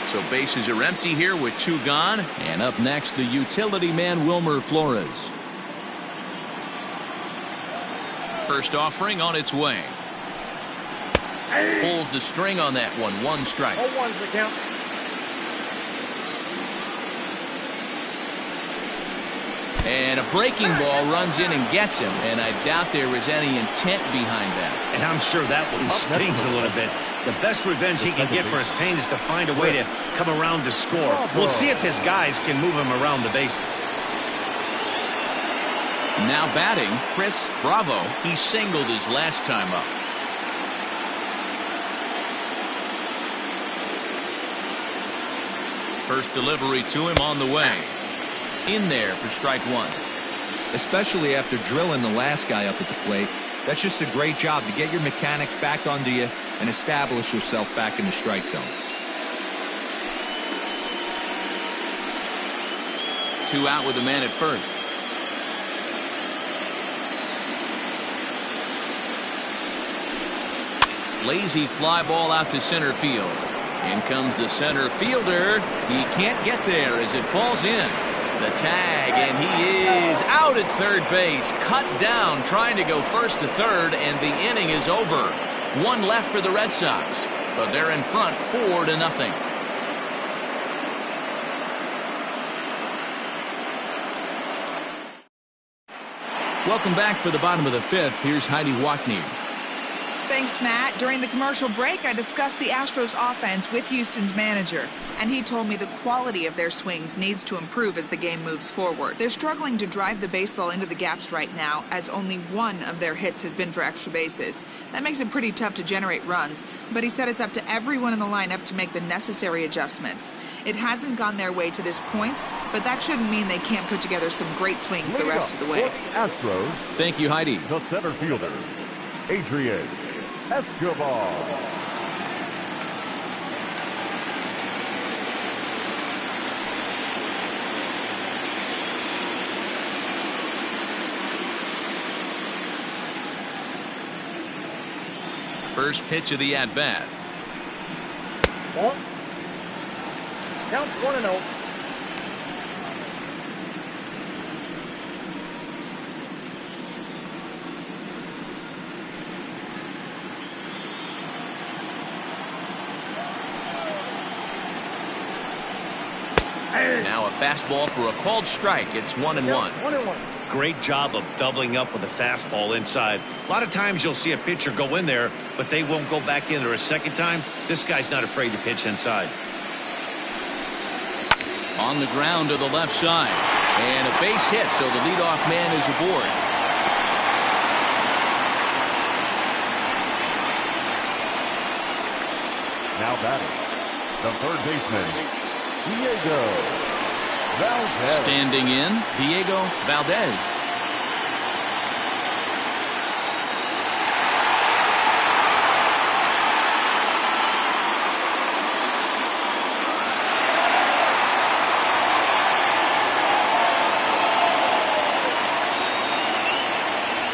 So bases are empty here with two gone. And up next, the utility man, Wilmer Flores. First offering on its way. Pulls the string on that one. One strike. 0-1's the count. And a breaking ball runs in and gets him. And I doubt there is any intent behind that. And I'm sure that one stings a little bit. The best revenge he can get for his pain is to find a way to come around to score. We'll see if his guys can move him around the bases. Now batting, Chris Bravo. He singled his last time up. First delivery to him on the way. In there for strike one. Especially after drilling the last guy up at the plate. That's just a great job to get your mechanics back under you and establish yourself back in the strike zone. Two out with the man at first. Lazy fly ball out to center field. In comes the center fielder. He can't get there as it falls in. The tag, and he is out at third base. Cut down, trying to go first to third, and the inning is over. One left for the Red Sox, but they're in front 4-0. Welcome back for the bottom of the fifth. Here's Heidi Wackney. Thanks, Matt. During the commercial break, I discussed the Astros offense with Houston's manager, and he told me the quality of their swings needs to improve as the game moves forward. They're struggling to drive the baseball into the gaps right now, as only one of their hits has been for extra bases. That makes it pretty tough to generate runs, but he said it's up to everyone in the lineup to make the necessary adjustments. It hasn't gone their way to this point, but that shouldn't mean they can't put together some great swings the rest of the way. Astros. Thank you, Heidi. The center fielder, Adrian Escobar. First pitch of the at-bat. Ball. Count 1-0. Now a fastball for a called strike. It's 1-1. 1-1. Great job of doubling up with a fastball inside. A lot of times you'll see a pitcher go in there, but they won't go back in there a second time. This guy's not afraid to pitch inside. On the ground to the left side. And a base hit, so the leadoff man is aboard. Now batting, the third baseman, Diego Valdez. Standing in, Diego Valdez.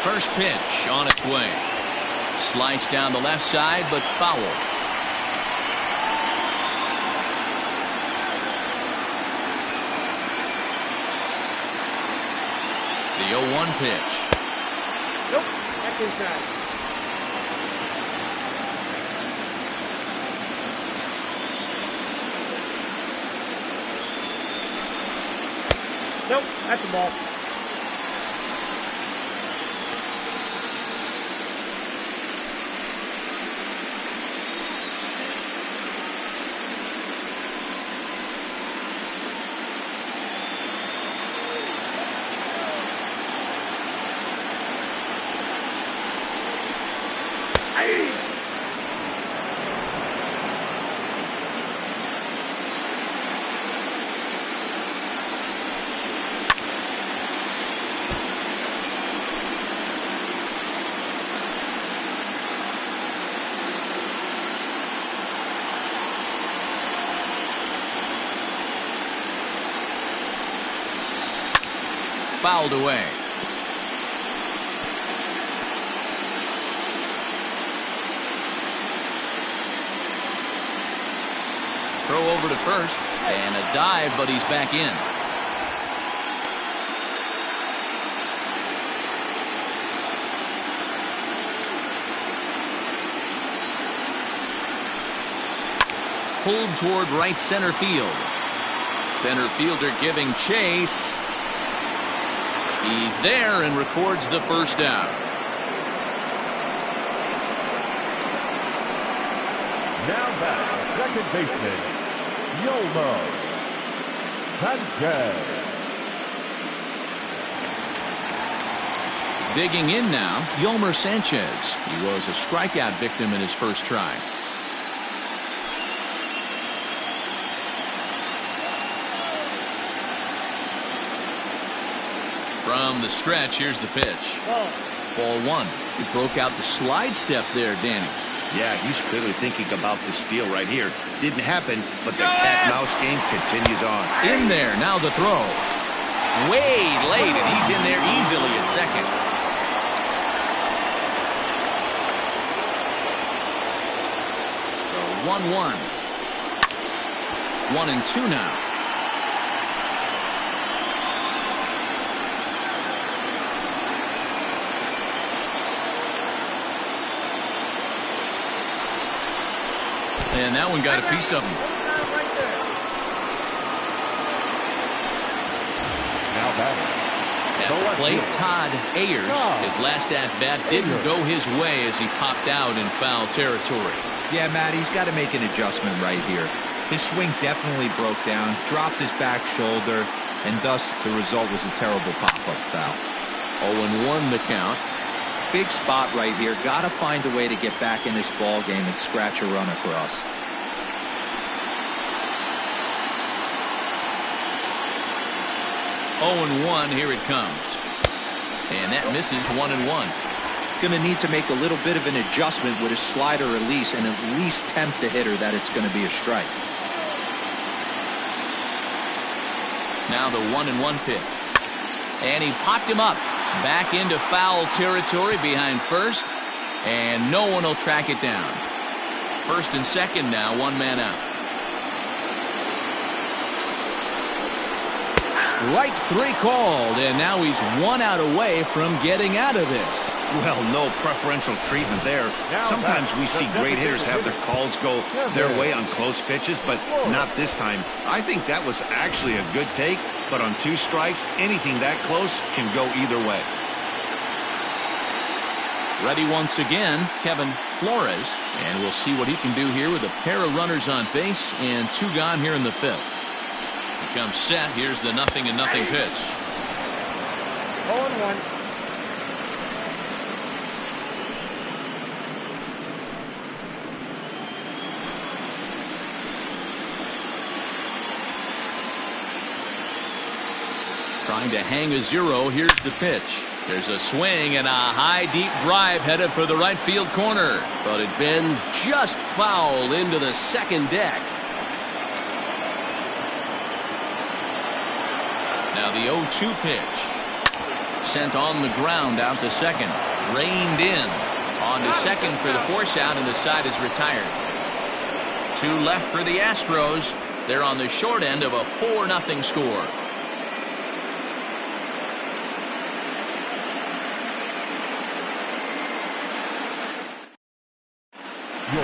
First pitch on its way. Sliced down the left side, but foul. The 0-1 pitch. Nope. Back inside. Nope. That's a ball. Fouled away. Throw over to first and a dive, but he's back in. Pulled toward right center field. Center fielder giving chase. He's there and records the first out. Now back, second baseman, Yolmer Sanchez. Digging in now, Yolmer Sanchez. He was a strikeout victim in his first try. From the stretch, here's the pitch. Ball one. He broke out the slide step there, Danny. Yeah, he's clearly thinking about the steal right here. Didn't happen, but the cat-mouse game continues on. In there, now the throw. Way late, and he's in there easily at second. The 1-1. 1-2 now. And that one got a piece of him. Now batting. At the plate, Todd Ayers. His last at-bat didn't go his way as he popped out in foul territory. Yeah, Matt, he's got to make an adjustment right here. His swing definitely broke down, dropped his back shoulder, and thus the result was a terrible pop-up foul. 0-1 the count. Big spot right here. Got to find a way to get back in this ball game and scratch a run across. Oh-1, here it comes. And that misses 1-1. Going to need to make a little bit of an adjustment with his slider release and at least tempt the hitter that it's going to be a strike. Now the 1-1 pitch. And he popped him up. Back into foul territory behind first, and no one will track it down. First and second now, one man out. Strike three called, and now he's 1 out away from getting out of this. Well, no preferential treatment there. Sometimes we see great hitters have their calls go their way on close pitches, but not this time. I think that was actually a good take, but on 2 strikes, anything that close can go either way. Ready once again, Kevin Flores, and we'll see what he can do here with a pair of runners on base and 2 gone here in the 5th. He comes set. Here's the 0-0 pitch. 0-1. Trying to hang a 0. Here's the pitch. There's a swing and a high deep drive headed for the right field corner, but it bends just foul into the second deck. Now the 0-2 pitch. Sent on the ground out to second. Reined in. On to second for the force out, and the side is retired. 2 left for the Astros. They're on the short end of a 4-0 score.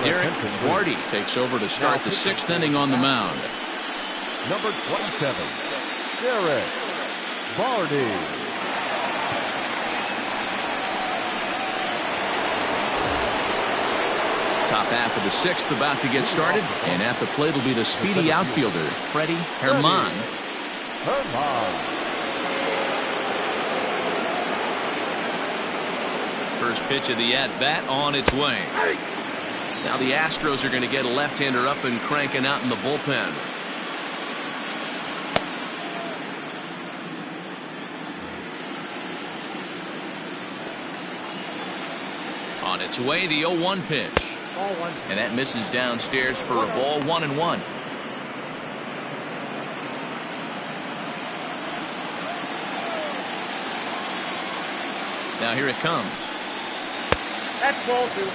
Derek Wardy takes over to start the 6th inning on the mound. Number 27, Derek Vardy. Top half of the 6th about to get started, and at the plate will be the speedy outfielder, Freddie Herman. First pitch of the at-bat on its way. Now the Astros are going to get a left-hander up and cranking out in the bullpen. On its way, the 0-1 pitch. And that misses downstairs for a ball, 1-1. Now here it comes. That's ball 2.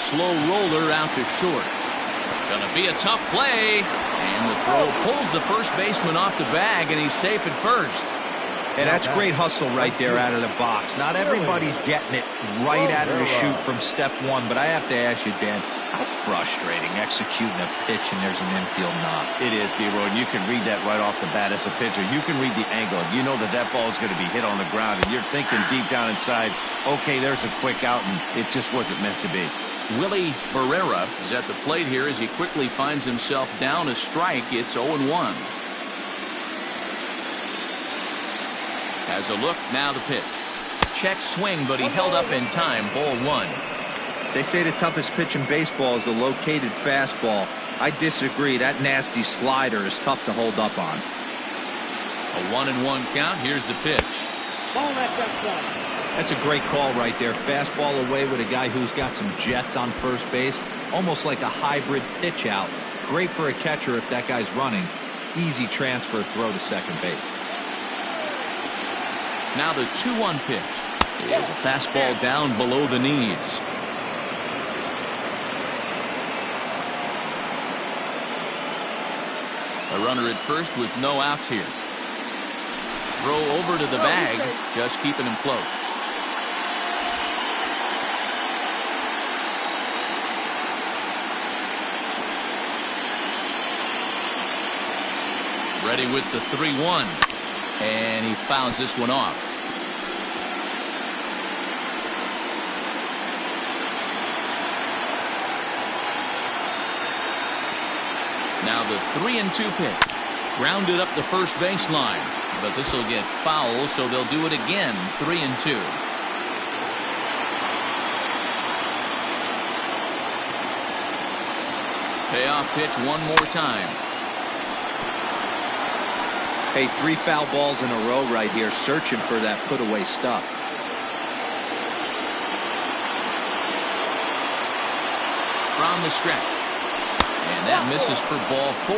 Slow roller out to short. Gonna be a tough play. And the throw pulls the first baseman off the bag, and he's safe at first. And that's great hustle right there out of the box. Not everybody's getting it right out of the chute from step 1, but I have to ask you, Dan, how frustrating executing a pitch and there's an infield knock. It is, D-Roy, and you can read that right off the bat as a pitcher. You can read the angle. You know that that ball is going to be hit on the ground, and you're thinking deep down inside, okay, there's a quick out, and it just wasn't meant to be. Willie Barrera is at the plate here as he quickly finds himself down a strike. It's 0-1. Has a look, now the pitch. Check swing, but he held up in time. Ball 1. They say the toughest pitch in baseball is a located fastball. I disagree. That nasty slider is tough to hold up on. A 1-1 count. Here's the pitch. Ball left outside. That's a great call right there. Fastball away with a guy who's got some jets on first base. Almost like a hybrid pitch out. Great for a catcher if that guy's running. Easy transfer throw to second base. Now the 2-1 pitch is a fastball down below the knees. A runner at first with no outs here. Throw over to the bag, just keeping him close. Ready with the 3-1. And he fouls this one off. Now the 3-2 pitch. Grounded up the first baseline. But this will get foul, so they'll do it again. 3-2. Payoff pitch one more time. Hey, 3 foul balls in a row right here, searching for that put-away stuff. From the stretch. And that misses for ball 4.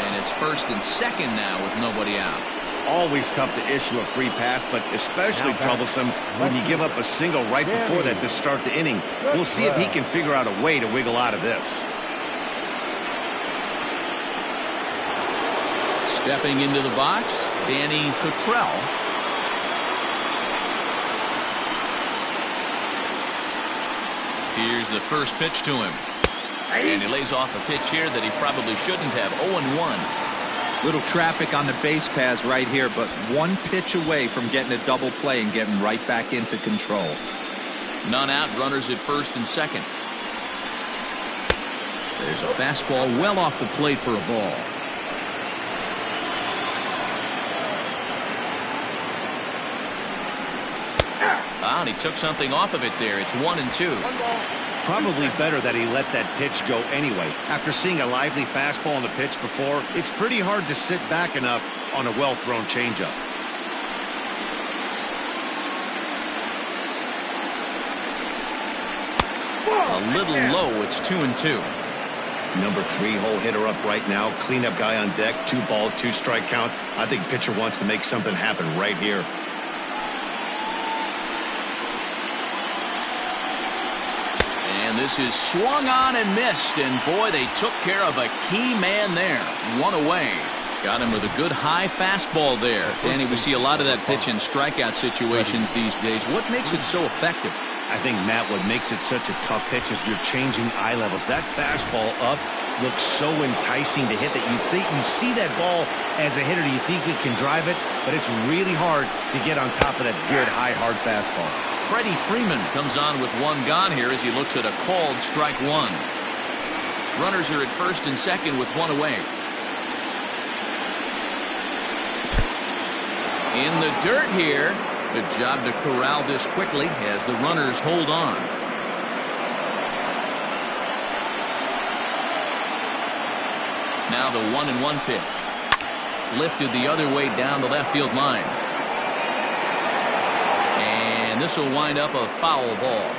And it's first and second now with nobody out. Always tough to issue a free pass, but especially troublesome when you give up a single right before that to start the inning. We'll see if he can figure out a way to wiggle out of this. Stepping into the box, Danny Cottrell. Here's the first pitch to him. And he lays off a pitch here that he probably shouldn't have. 0-1. Little traffic on the base paths right here, but one pitch away from getting a double play and getting right back into control. None out, runners at first and second. There's a fastball well off the plate for a ball. And he took something off of it there. It's 1-2. Probably better that he let that pitch go anyway. After seeing a lively fastball on the pitch before, it's pretty hard to sit back enough on a well-thrown changeup. A little low. It's 2-2. Number 3 hole hitter up right now. Cleanup guy on deck. 2-ball, 2-strike count. I think pitcher wants to make something happen right here. And this is swung on and missed. And boy, they took care of a key man there. 1 away. Got him with a good high fastball there. Danny, we see a lot of that pitch in strikeout situations these days. What makes it so effective? I think, Matt, what makes it such a tough pitch is you're changing eye levels. That fastball up looks so enticing to hit that you see that ball as a hitter. You think you can drive it, but it's really hard to get on top of that good, high, hard fastball. Freddie Freeman comes on with 1 gone here as he looks at a called strike 1. Runners are at first and second with 1 away. In the dirt here. Good job to corral this quickly as the runners hold on. Now the 1-1 pitch. Lifted the other way down the left field line. And this will wind up a foul ball.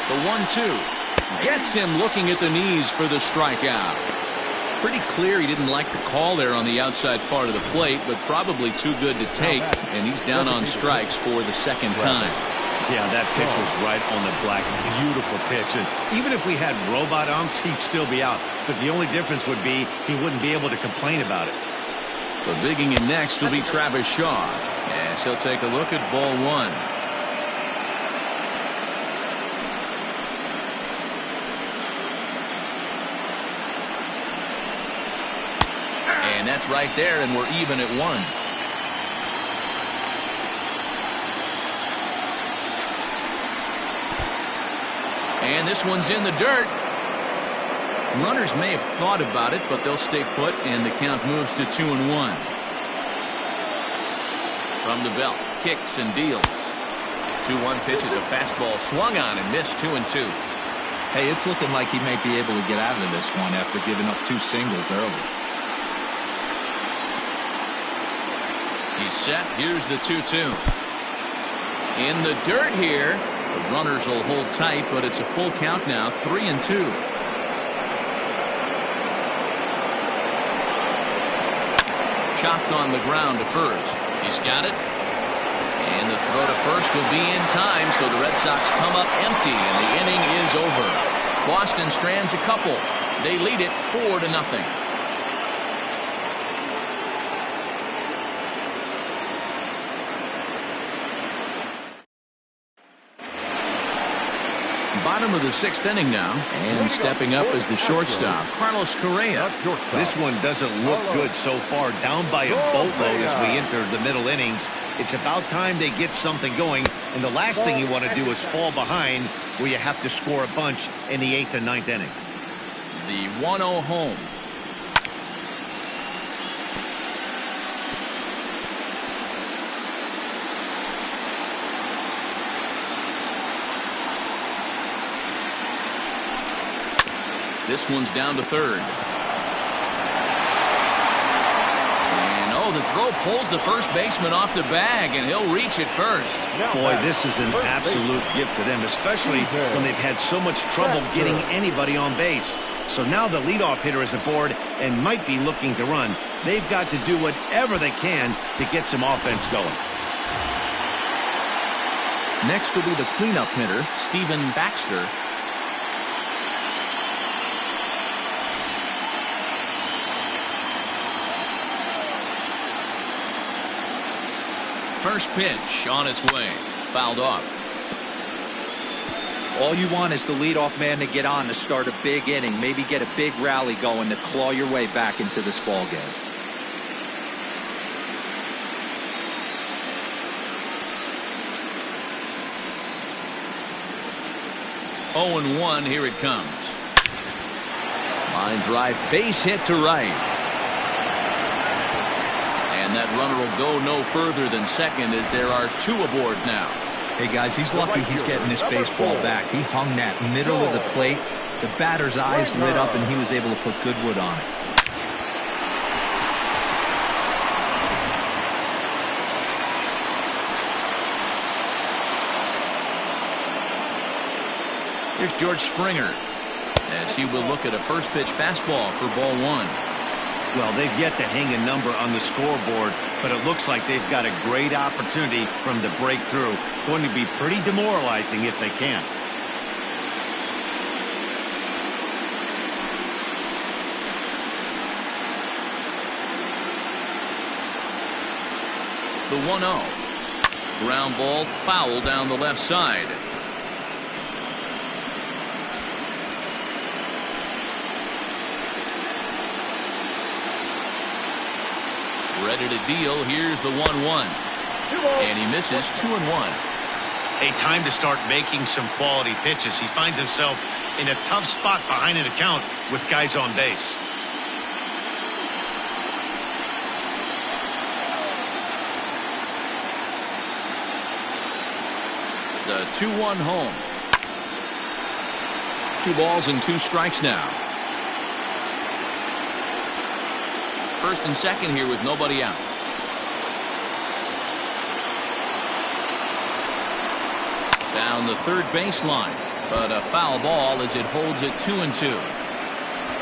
The 1-2 gets him looking at the knees for the strikeout. Pretty clear he didn't like the call there on the outside part of the plate, but probably too good to take, and he's down on strikes for the second time. Yeah, that pitch was right on the black. Beautiful pitch. And even if we had robot umps, he'd still be out. But the only difference would be he wouldn't be able to complain about it. So digging in next will be Travis Shaw. Yes, he'll take a look at ball 1. And that's right there, and we're even at 1. And this one's in the dirt. Runners may have thought about it, but they'll stay put, and the count moves to 2-1. From the belt, kicks and deals. 2-1 pitch is a fastball swung on and missed. 2-2. Hey, it's looking like he may be able to get out of this one after giving up 2 singles early. He's set. Here's the 2-2. In the dirt here. The runners will hold tight, but it's a full count now. 3-2. Chopped on the ground to first. He's got it. And the throw to first will be in time, so the Red Sox come up empty, and the inning is over. Boston strands a couple. They lead it 4-0. Bottom of the 6th inning now, and stepping up is the shortstop, Carlos Correa. This one doesn't look good so far. Down by a boatload as we enter the middle innings. It's about time they get something going, and the last thing you want to do is fall behind where you have to score a bunch in the 8th and 9th inning. The 1-0 home. This one's down to third. And oh, the throw pulls the first baseman off the bag, and he'll reach it first. Boy, this is an absolute gift to them, especially when they've had so much trouble getting anybody on base. So now the leadoff hitter is aboard and might be looking to run. They've got to do whatever they can to get some offense going. Next will be the cleanup hitter, Stephen Baxter. First pitch on its way. Fouled off. All you want is the leadoff man to get on to start a big inning, maybe get a big rally going to claw your way back into this ball game. Oh, 0-1, here it comes. Line drive, base hit to right. And that runner will go no further than second as there are 2 aboard now. Hey, guys, he's lucky he's getting this baseball back. He hung that middle of the plate. The batter's eyes lit up, and he was able to put good wood on it. Here's George Springer as he will look at a first pitch fastball for ball one. Well, they've yet to hang a number on the scoreboard, but it looks like they've got a great opportunity from the breakthrough. Going to be pretty demoralizing if they can't. The 1-0. Ground ball foul down the left side. Ready to deal. Here's the 1-1. And he misses 2-1. A time to start making some quality pitches. He finds himself in a tough spot behind an account with guys on base. The 2-1 home. 2 balls and 2 strikes now. First and second here with nobody out. Down the third baseline, but a foul ball as it holds it 2-2.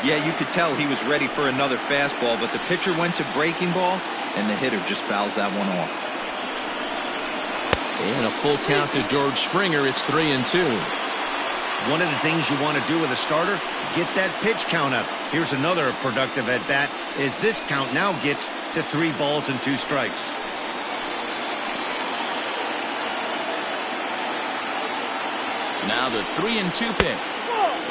Yeah, you could tell he was ready for another fastball, but the pitcher went to breaking ball, and the hitter just fouls that one off. And a full count to George Springer. It's 3-2. One of the things you want to do with a starter, get that pitch count up. Here's another productive at bat as this count now gets to 3 balls and 2 strikes. Now the 3-2 pitch.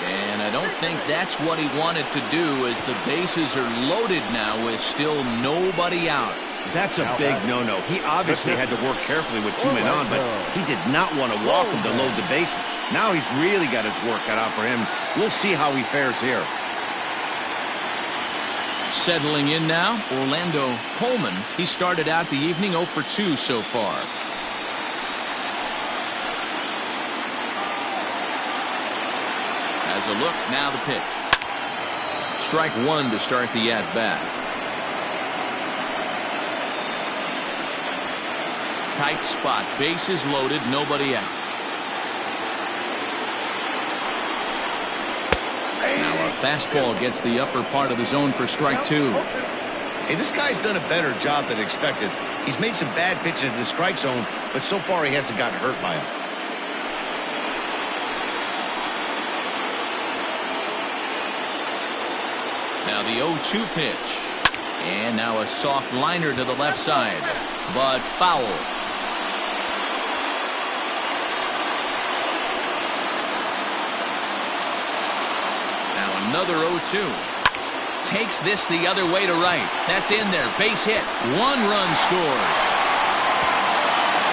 And I don't think that's what he wanted to do as the bases are loaded now with still nobody out. That's a big no-no. He obviously had to work carefully with 2 men on, but he did not want to walk him to load the bases. Now he's really got his work cut out for him. We'll see how he fares here. Settling in now, Orlando Coleman. He started out the evening 0 for 2 so far. As a look, now the pitch. Strike 1 to start the at-bat. Tight spot, bases loaded, nobody out. Now a fastball gets the upper part of the zone for strike 2. Hey, this guy's done a better job than expected. He's made some bad pitches in the strike zone, but so far he hasn't gotten hurt by them. Now the 0-2 pitch. And now a soft liner to the left side, but foul. Another 0-2. Takes this the other way to right. That's in there. Base hit. 1 run scores.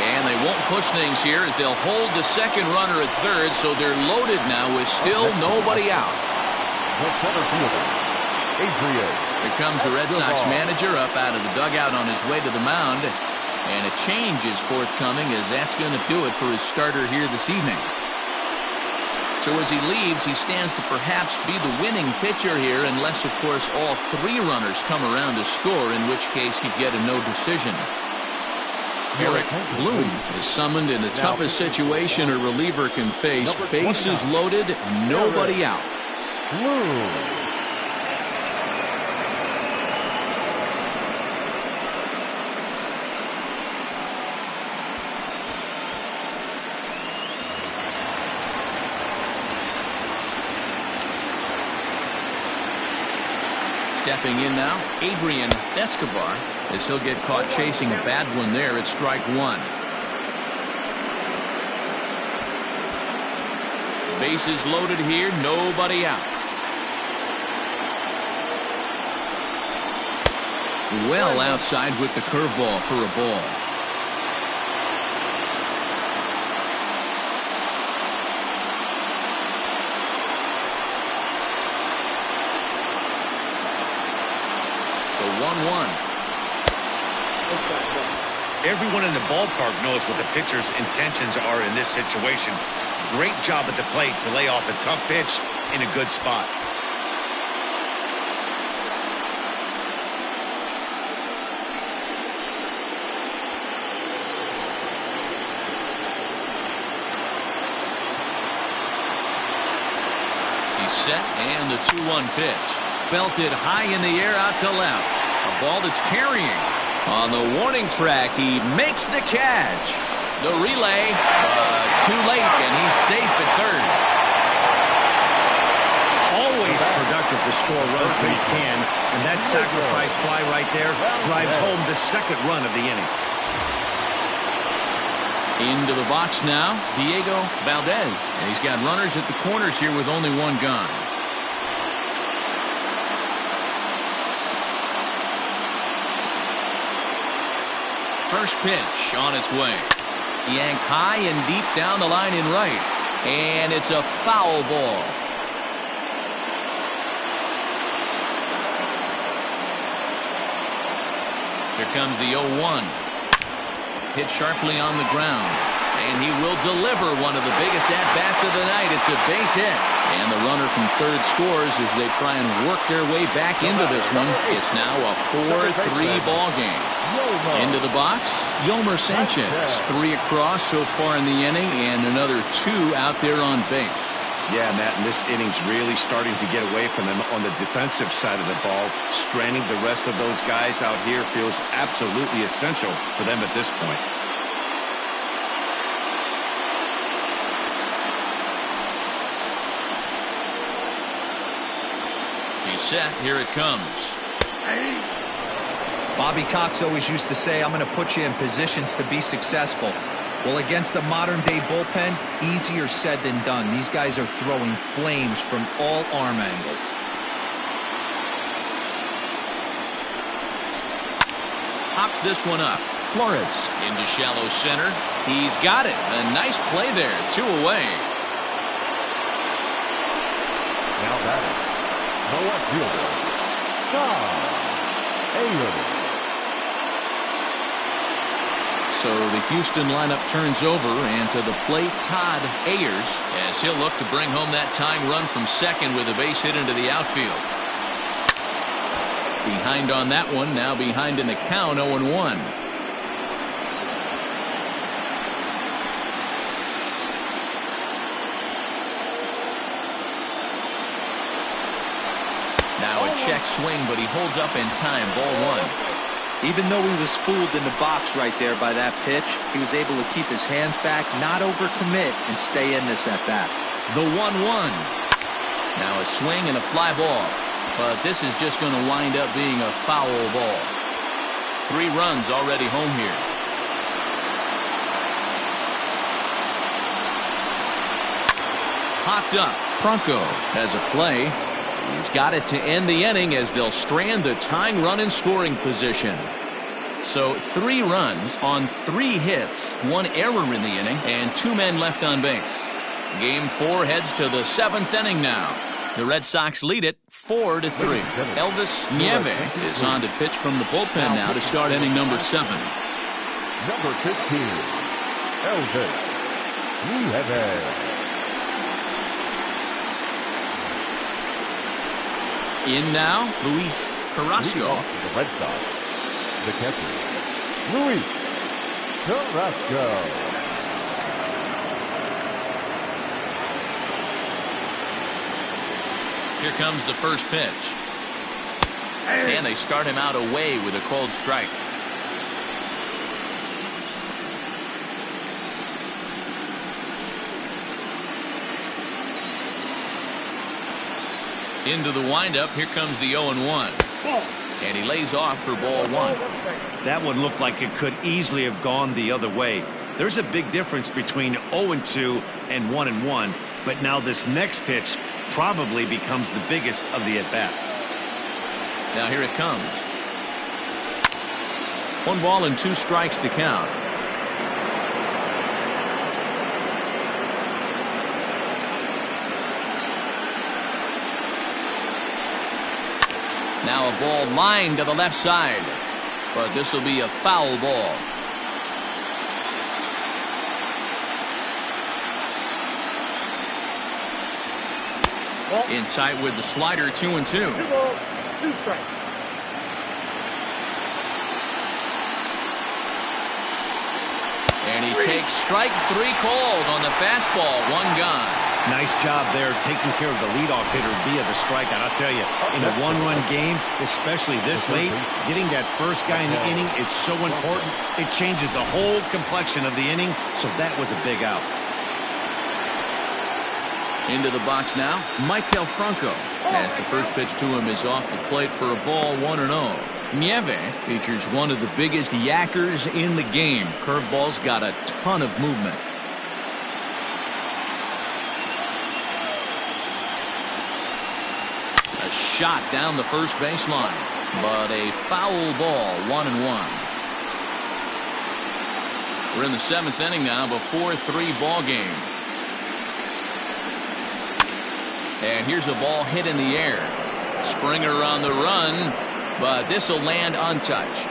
And they won't push things here as they'll hold the second runner at third, so they're loaded now with still nobody out. Here comes the Red Sox manager up out of the dugout on his way to the mound. And a change is forthcoming as that's going to do it for his starter here this evening. So as he leaves, he stands to perhaps be the winning pitcher here, unless, of course, all 3 runners come around to score, in which case he'd get a no decision. Eric Bloom is summoned in the toughest situation a reliever can face. Bases loaded, nobody out. Stepping in now, Adrian Escobar, as he'll get caught chasing a bad one there at strike 1. Bases loaded here, nobody out. Well outside with the curveball for a ball. The 1-1. Everyone in the ballpark knows what the pitcher's intentions are in this situation. Great job at the plate to lay off a tough pitch in a good spot. set, and the 2-1 pitch. Belted high in the air out to left. A ball that's carrying. On the warning track, he makes the catch. The relay, too late, and he's safe at third. Always productive to score runs when he can, and that sacrifice fly right there drives home the second run of the inning. Into the box now, Diego Valdez. And he's got runners at the corners here with only one gone. First pitch on its way. Yanked high and deep down the line in right. And it's a foul ball. Here comes the 0-1. Hit sharply on the ground. And he will deliver one of the biggest at-bats of the night. It's a base hit. And the runner from third scores as they try and work their way back into this one. It's now a 4-3 ball game. Into the box, Yomer Sanchez. 3 across so far in the inning, and another 2 out there on base. Yeah, Matt, and this inning's really starting to get away from them on the defensive side of the ball. Stranding the rest of those guys out here feels absolutely essential for them at this point. He's set. Here it comes. Bobby Cox always used to say, I'm going to put you in positions to be successful. Well, against the modern-day bullpen, easier said than done. These guys are throwing flames from all arm angles. Hops this one up. Flores into shallow center. He's got it. A nice play there. 2 away. Now batting, the left fielder, Todd Ayers. So the Houston lineup turns over, and to the plate, Todd Ayers, as he'll look to bring home that tying run from second with a base hit into the outfield. Behind on that one, now behind in the count, 0-1. Now a check swing, but he holds up in time, ball 1. Even though he was fooled in the box right there by that pitch, he was able to keep his hands back, not overcommit, and stay in this at-bat. The 1-1. Now a swing and a fly ball. But this is just going to wind up being a foul ball. 3 runs already home here. Popped up. Franco has a play. He's got it to end the inning as they'll strand the tying run in scoring position. So 3 runs on 3 hits, 1 error in the inning, and 2 men left on base. Game 4 heads to the 7th inning now. The Red Sox lead it 4-3. Elvis Nieve is on to pitch from the bullpen now to start inning number 7. Number 15, Elvis Nieve. In now, Luis Carrasco. The Red Sox, the catcher, Luis Carrasco. Here comes the first pitch. And they start him out away with a cold strike. Into the windup, here comes the 0-1. And he lays off for ball 1. That one looked like it could easily have gone the other way. There's a big difference between 0-2 and 1-1, but now this next pitch probably becomes the biggest of the at-bat. Now here it comes. 1 ball and 2 strikes to count. Now a ball lined to the left side, but this will be a foul ball. In tight with the slider, 2-2. 2 balls, 2 strikes. And he takes strike 3 called on the fastball. 1 gone. Nice job there taking care of the leadoff hitter via the strikeout. I'll tell you, in a one-run game, especially this late, getting that first guy in the inning is so important. It changes the whole complexion of the inning, so that was a big out. Into the box now, Maikel Franco, as the first pitch to him is off the plate for a ball. 1-0. Nieve features one of the biggest yackers in the game. Curveball's got a ton of movement. A shot down the first baseline, but a foul ball. 1-1. We're in the 7th inning now of a 4-3 ball game. And here's a ball hit in the air. Springer on the run, but this will land untouched.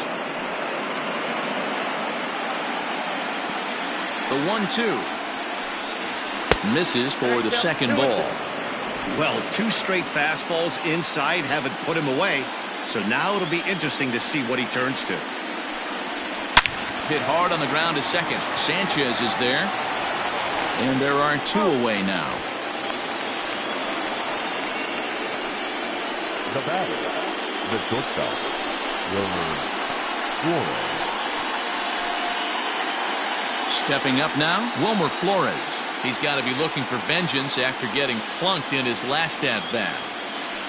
The 1-2 misses for the second ball. Well, 2 straight fastballs inside haven't put him away, so now it'll be interesting to see what he turns to. Hit hard on the ground to second. Sanchez is there, and there are 2 away now. The batter, the shortstop, Wilmer Flores. Stepping up now, Wilmer Flores. He's got to be looking for vengeance after getting plunked in his last at-bat.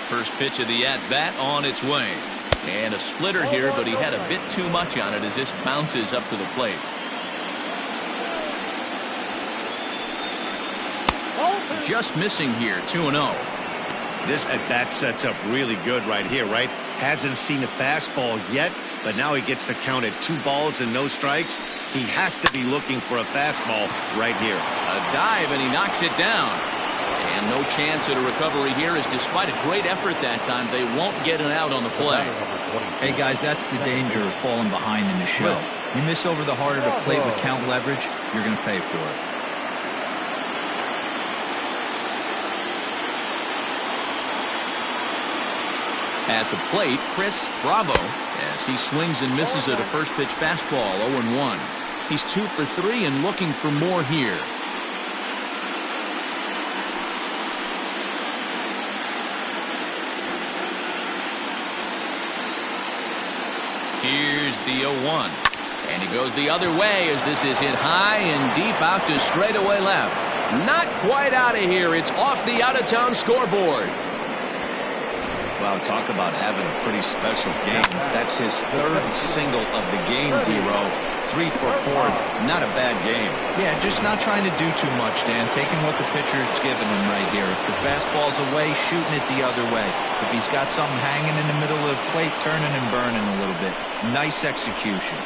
First pitch of the at-bat on its way. And a splitter here, but he had a bit too much on it as this bounces up to the plate. Just missing here, 2-0. This at-bat sets up really good right here, right? Hasn't seen a fastball yet, but now he gets to count at 2 balls and no strikes. He has to be looking for a fastball right here. A dive, and he knocks it down. And no chance at a recovery here, as despite a great effort that time, they won't get an out on the play. Hey, guys, that's the danger of falling behind in the show. You miss over the harder to plate with count leverage, you're going to pay for it. At the plate, Chris Bravo, as he swings and misses at a first pitch fastball. 0-1. He's 2 for 3 and looking for more here. Here's the 0-1. And he goes the other way as this is hit high and deep out to straightaway left. Not quite out of here. It's off the out-of-town scoreboard. Wow, talk about having a pretty special game. That's his 3rd single of the game, D-Row. 3 for 4, not a bad game. Yeah, just not trying to do too much, Dan. Taking what the pitcher's giving him right here. If the fastball's away, shooting it the other way. If he's got something hanging in the middle of the plate, turning and burning a little bit. Nice execution.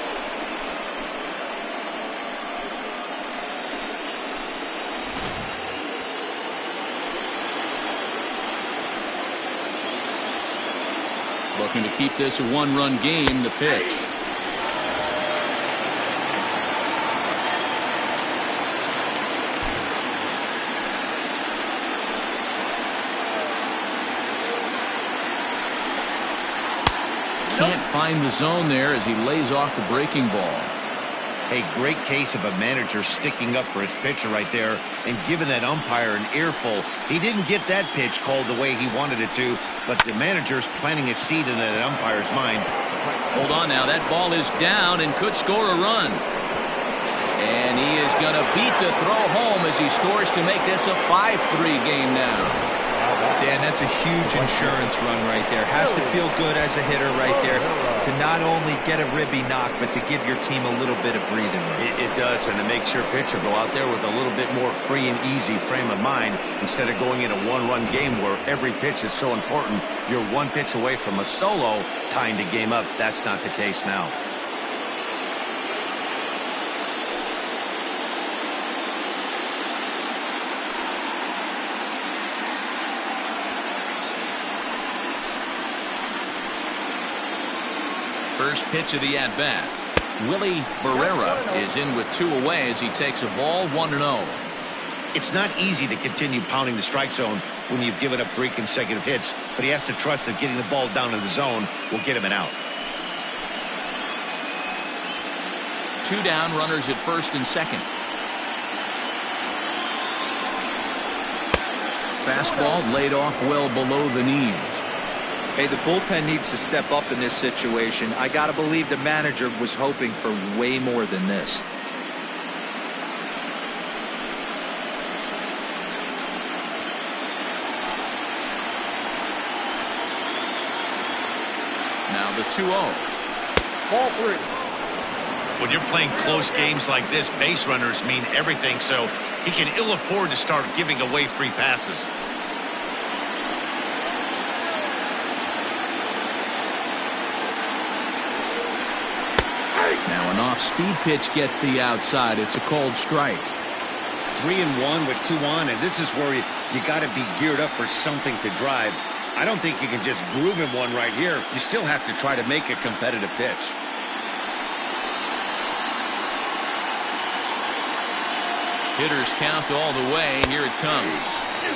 Looking to keep this a 1-run game. The pitch. Can't find the zone there as he lays off the breaking ball. A great case of a manager sticking up for his pitcher right there and giving that umpire an earful. He didn't get that pitch called the way he wanted it to, but the manager's planting a seed in that umpire's mind. Hold on now. That ball is down and could score a run. And he is going to beat the throw home as he scores to make this a 5-3 game now. Dan, that's a huge insurance run right there. Has to feel good as a hitter right there to not only get a ribby knock, but to give your team a little bit of breathing room. It does, and it makes your pitcher go out there with a little bit more free and easy frame of mind instead of going in a 1-run game where every pitch is so important. You're 1 pitch away from a solo tying the game up. That's not the case now. First pitch of the at-bat. Willie Barrera is in with 2 away as he takes a ball. 1-0. It's not easy to continue pounding the strike zone when you've given up 3 consecutive hits, but he has to trust that getting the ball down in the zone will get him an out. 2 down, runners at first and second. Fastball laid off well below the knees. Hey, the bullpen needs to step up in this situation. I got to believe the manager was hoping for way more than this. Now the 2-0. Ball 3. When you're playing close games like this, base runners mean everything, so he can ill afford to start giving away free passes. Now an off-speed pitch gets the outside. It's a called strike. 3-1 with 2 on, and this is where you got to be geared up for something to drive. I don't think you can just groove him one right here. You still have to try to make a competitive pitch. Hitters count all the way. Here it comes.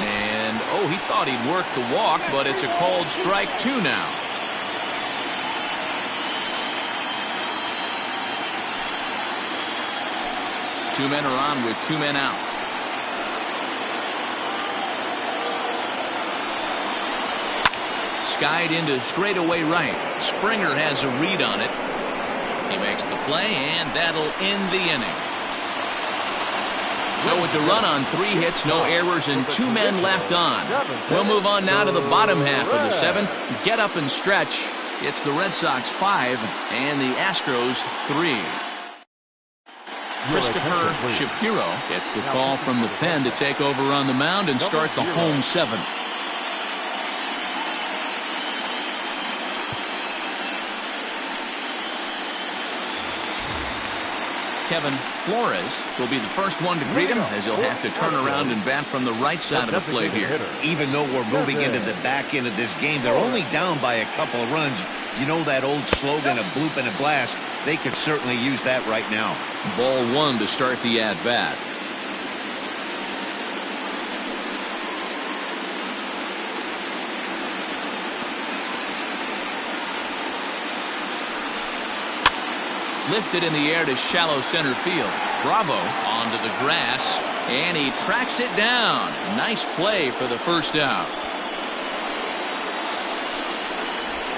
And, oh, he thought he'd work the walk, but it's a called strike 2 now. Two men are on with 2 men out. Skied into straightaway right. Springer has a read on it. He makes the play, and that'll end the inning. So it's a run on 3 hits, no errors, and 2 men left on. We'll move on now to the bottom half of the 7th. Get up and stretch. It's the Red Sox 5 and the Astros 3. Christopher Shapiro gets the call from the pen to take over on the mound and start the home 7th. Kevin Flores will be the first one to greet him, as he'll have to turn around and bat from the right side of the plate here. Even though we're moving into the back end of this game, they're only down by a couple of runs. You know that old slogan, a bloop and a blast. They could certainly use that right now. Ball 1 to start the at-bat. Lifted in the air to shallow center field. Bravo onto the grass, and he tracks it down. Nice play for the first out.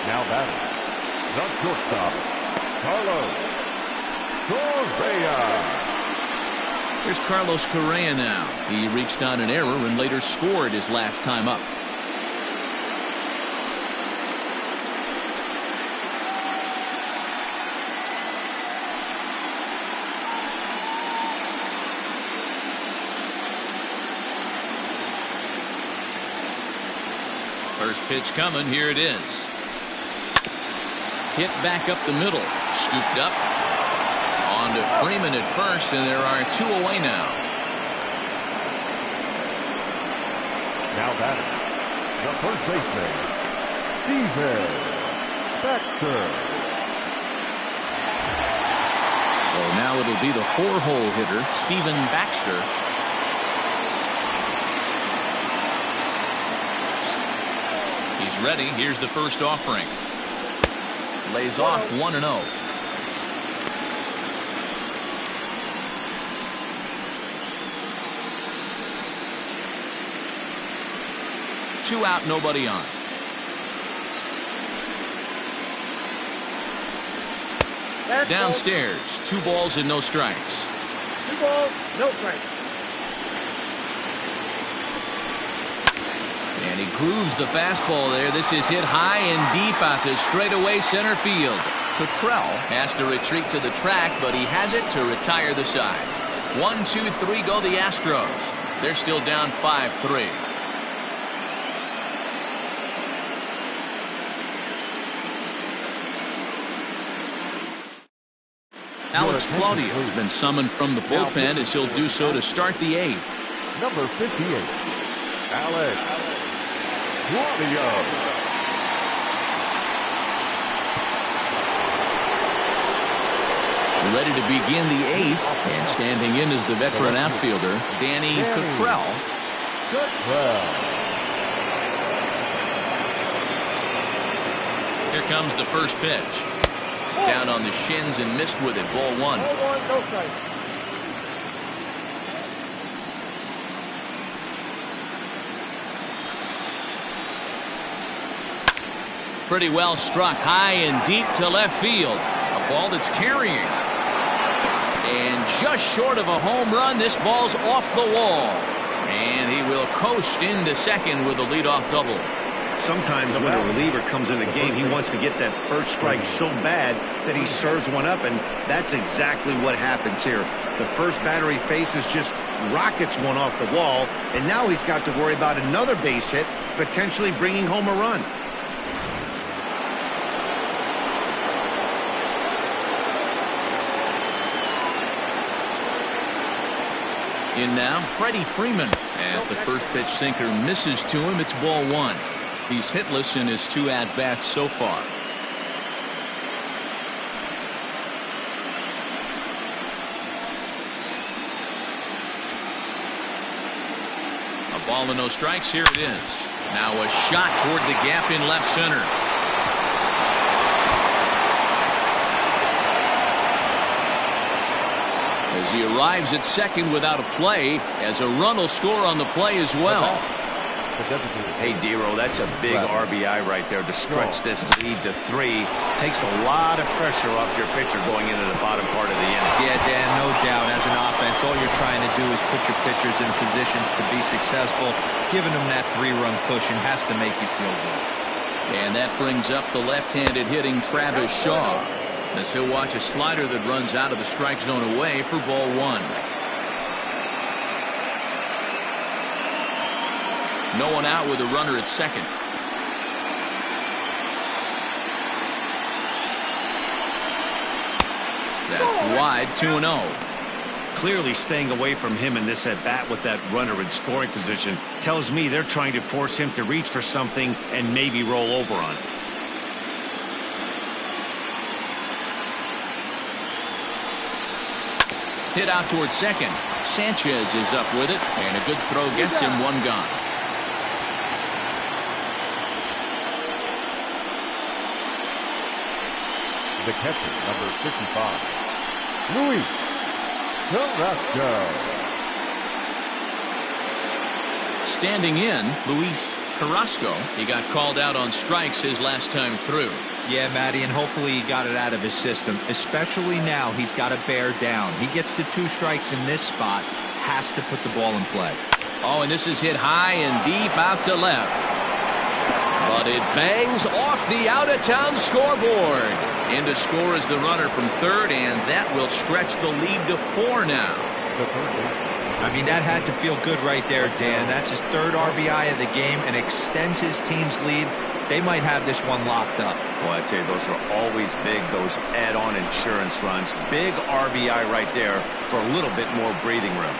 Now batting, the shortstop, Carlos Correa. Here's Carlos Correa now. He reached on an error and later scored his last time up. First pitch coming. Here it is. Hit back up the middle. Scooped up. On to Freeman at first, and there are 2 away now. Now batting, the first baseman, Steven Baxter. So now it'll be the 4-hole hitter, Steven Baxter. He's ready. Here's the first offering. Lays off 1-0. Two out, nobody on. Downstairs, 2 balls and no strikes. 2 balls, no strikes. And he grooves the fastball there. This is hit high and deep out to straightaway center field. Cottrell has to retreat to the track, but he has it to retire the side. 1, 2, 3 go the Astros. They're still down 5-3. Alex Claudio has been summoned from the bullpen as he'll do so to start the 8th. Number 58, Alex Claudio. Ready to begin the 8th, and standing in is the veteran outfielder, Danny Cottrell. Here comes the first pitch. down on the shins and missed with it. Ball one. Ball one, no strike. Pretty well struck high and deep to left field. A ball that's carrying. And just short of a home run, this ball's off the wall. And he will coast into second with a leadoff double. Sometimes when a reliever comes in the game, he wants to get that first strike so bad that he serves one up, and that's exactly what happens here. The first batter he faces just rockets one off the wall, and now he's got to worry about another base hit, potentially bringing home a run. In now, Freddie Freeman. As the first pitch sinker misses to him, it's ball one. He's hitless in his 2 at-bats so far. A ball and no strikes. Here it is. Now a shot toward the gap in left center. As he arrives at second without a play, as a run will score on the play as well. Hey, Dero, that's a big RBI right there to stretch this lead to 3. Takes a lot of pressure off your pitcher going into the bottom part of the inning. Yeah, Dan, no doubt. As an offense, all you're trying to do is put your pitchers in positions to be successful. Giving them that 3-run cushion has to make you feel good. And that brings up the left-handed hitting Travis Shaw, as he'll watch a slider that runs out of the strike zone away for ball one. No one out with a runner at second. That's wide, 2-0. Clearly staying away from him in this at-bat with that runner in scoring position tells me they're trying to force him to reach for something and maybe roll over on it. Hit out toward second. Sanchez is up with it, and a good throw gets him one gone. The catcher, number 55, Luis Carrasco. Standing in, Luis Carrasco. He got called out on strikes his last time through. Yeah, Matty, and hopefully he got it out of his system. Especially now, he's got to bear down. He gets the 2 strikes in this spot, has to put the ball in play. Oh, and this is hit high and deep out to left. But it bangs off the out-of-town scoreboard. In to score is the runner from third, and that will stretch the lead to 4 now. I mean, that had to feel good right there, Dan. That's his 3rd RBI of the game and extends his team's lead. They might have this one locked up. Well, I tell you, those are always big, those add-on insurance runs. Big RBI right there for a little bit more breathing room.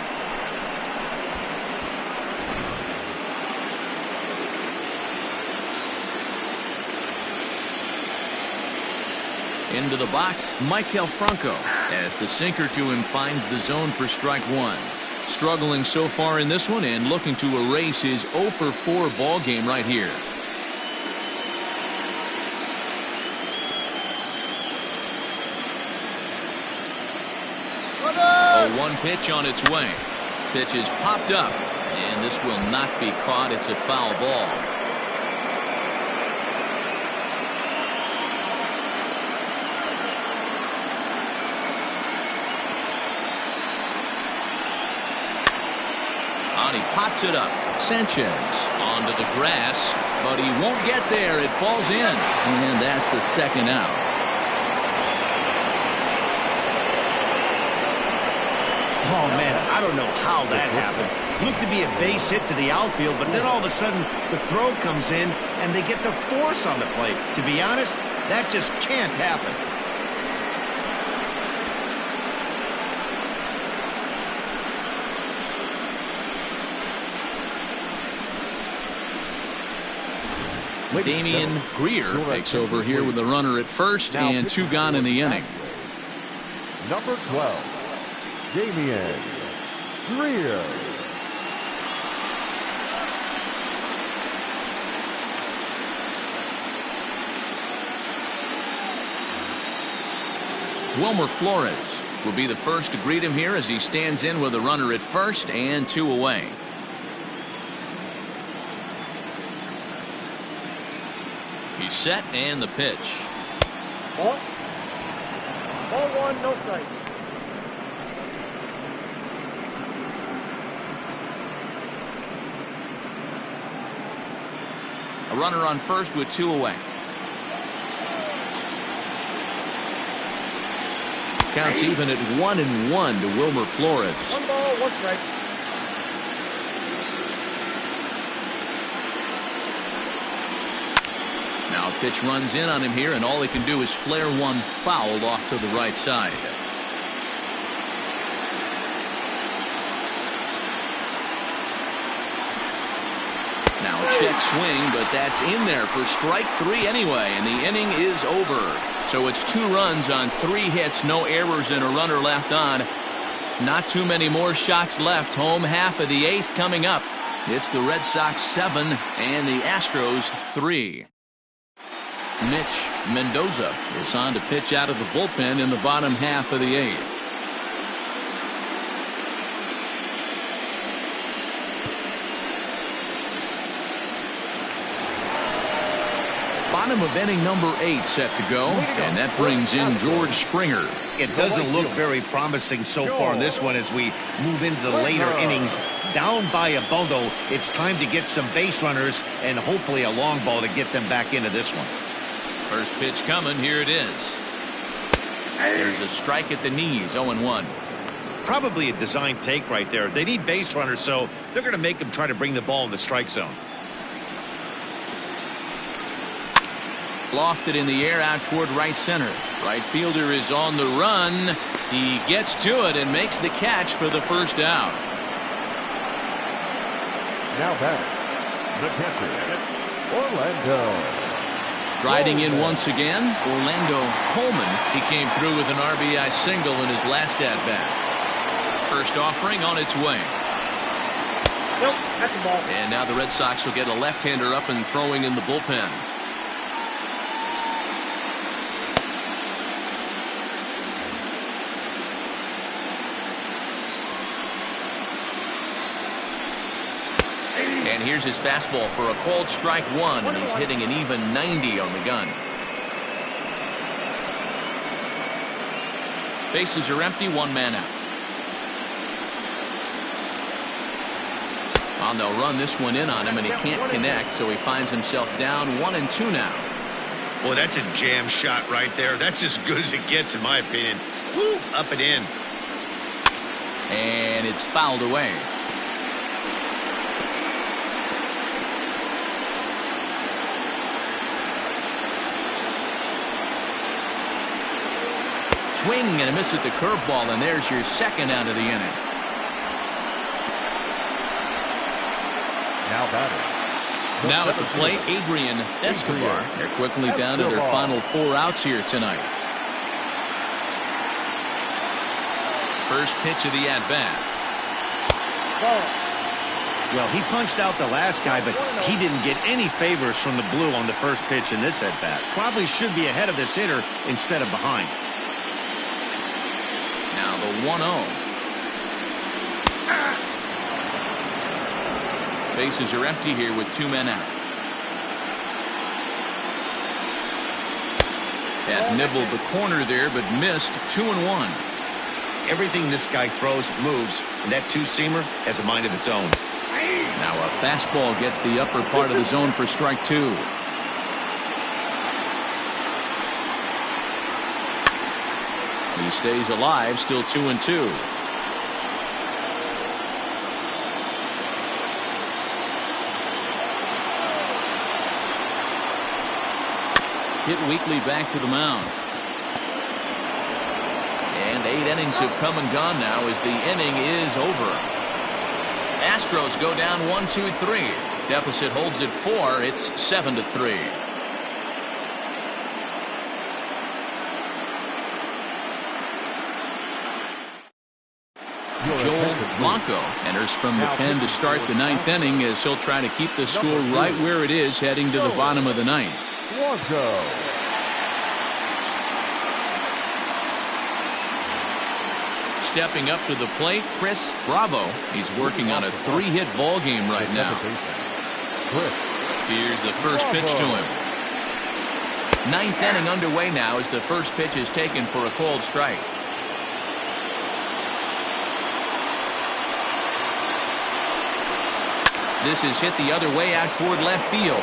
Into the box, Michael Franco, as the sinker to him finds the zone for strike one. Struggling so far in this one and looking to erase his 0 for 4 ball game right here. A 1 pitch on its way. Pitch is popped up, and this will not be caught. It's a foul ball. He pops it up. Sanchez onto the grass, but he won't get there. It falls in, and that's the 2nd out. Oh, man, I don't know how that happened. Looked to be a base hit to the outfield, but then all of a sudden the throw comes in, and they get the force on the play. To be honest, that just can't happen. Damian Greer takes over here with the runner at first and 2 gone in the inning. Number 12, Damian Greer. Wilmer Flores will be the first to greet him here as he stands in with a runner at first and 2 away. He's set and the pitch. Ball. Ball 1, no strike. A runner on first with 2 away. Counts even at 1-1 to Wilmer Flores. 1 ball, 1 strike. Now pitch runs in on him here, and all he can do is flare one foul off to the right side. Now a check swing, but that's in there for strike 3 anyway, and the inning is over. So it's 2 runs on 3 hits, no errors, and a runner left on. Not too many more shots left. Home half of the 8th coming up. It's the Red Sox 7 and the Astros 3. Mitch Mendoza is on to pitch out of the bullpen in the bottom half of the 8th. Bottom of inning number 8 set to go, and that brings in George Springer. It doesn't look very promising so far in this one as we move into the later innings. Down by a bundle, it's time to get some base runners and hopefully a long ball to get them back into this one. First pitch coming, here it is. There's a strike at the knees, 0-1. Probably a design take right there. They need base runners, so they're going to make them try to bring the ball in the strike zone. Lofted in the air out toward right center. Right fielder is on the run. He gets to it and makes the catch for the first out. Now back, the catcher, Orlando. Striding in once again, Orlando Coleman. He came through with an RBI single in his last at-bat. First offering on its way. Nope, that's a ball. And now the Red Sox will get a left-hander up and throwing in the bullpen. And here's his fastball for a called strike 1, and he's hitting an even 90 on the gun. Bases are empty, 1 man out. And they'll run this one in on him, and he can't connect, so he finds himself down 1-2 now. Boy, that's a jam shot right there. That's as good as it gets, in my opinion. Woo, up and in. And it's fouled away. Swing and a miss at the curveball, and there's your second out of the inning. Now batting. Now at the plate, Adrian Escobar. They're quickly down to their final 4 outs here tonight. First pitch of the at-bat. Well, he punched out the last guy, but he didn't get any favors from the blue on the first pitch in this at-bat. Probably should be ahead of this hitter instead of behind. Now the 1-0. Bases are empty here with 2 men out. That nibbled the corner there, but missed. 2-1. Everything this guy throws moves, and that 2-seamer has a mind of its own. Now a fastball gets the upper part of the zone for strike 2. He stays alive, still 2-2. Hit weakly back to the mound. And 8 innings have come and gone now as the inning is over. Astros go down 1-2-3. Deficit holds at 4. It's 7-3. Joel Blanco enters from the pen to start the 9th inning as he'll try to keep the score right where it is heading to the bottom of the 9th. Blanco. stepping up to the plate, Chris Bravo. He's working on a 3-hit ball game right now. Here's the first pitch to him. 9th inning underway now as the first pitch is taken for a called strike. This is hit the other way out toward left field.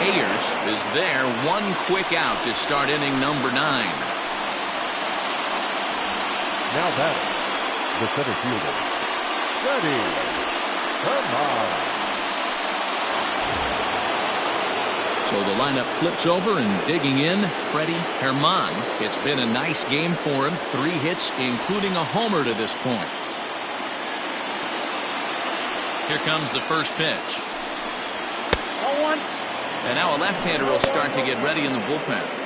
Ayers is there, one quick out to start inning number 9. Now batting, the center fielder, Freddie Herman. So the lineup flips over and digging in, Freddie Herman. It's been a nice game for him. 3 hits, including a homer to this point. Here comes the first pitch. 0-1. And now a left-hander will start to get ready in the bullpen.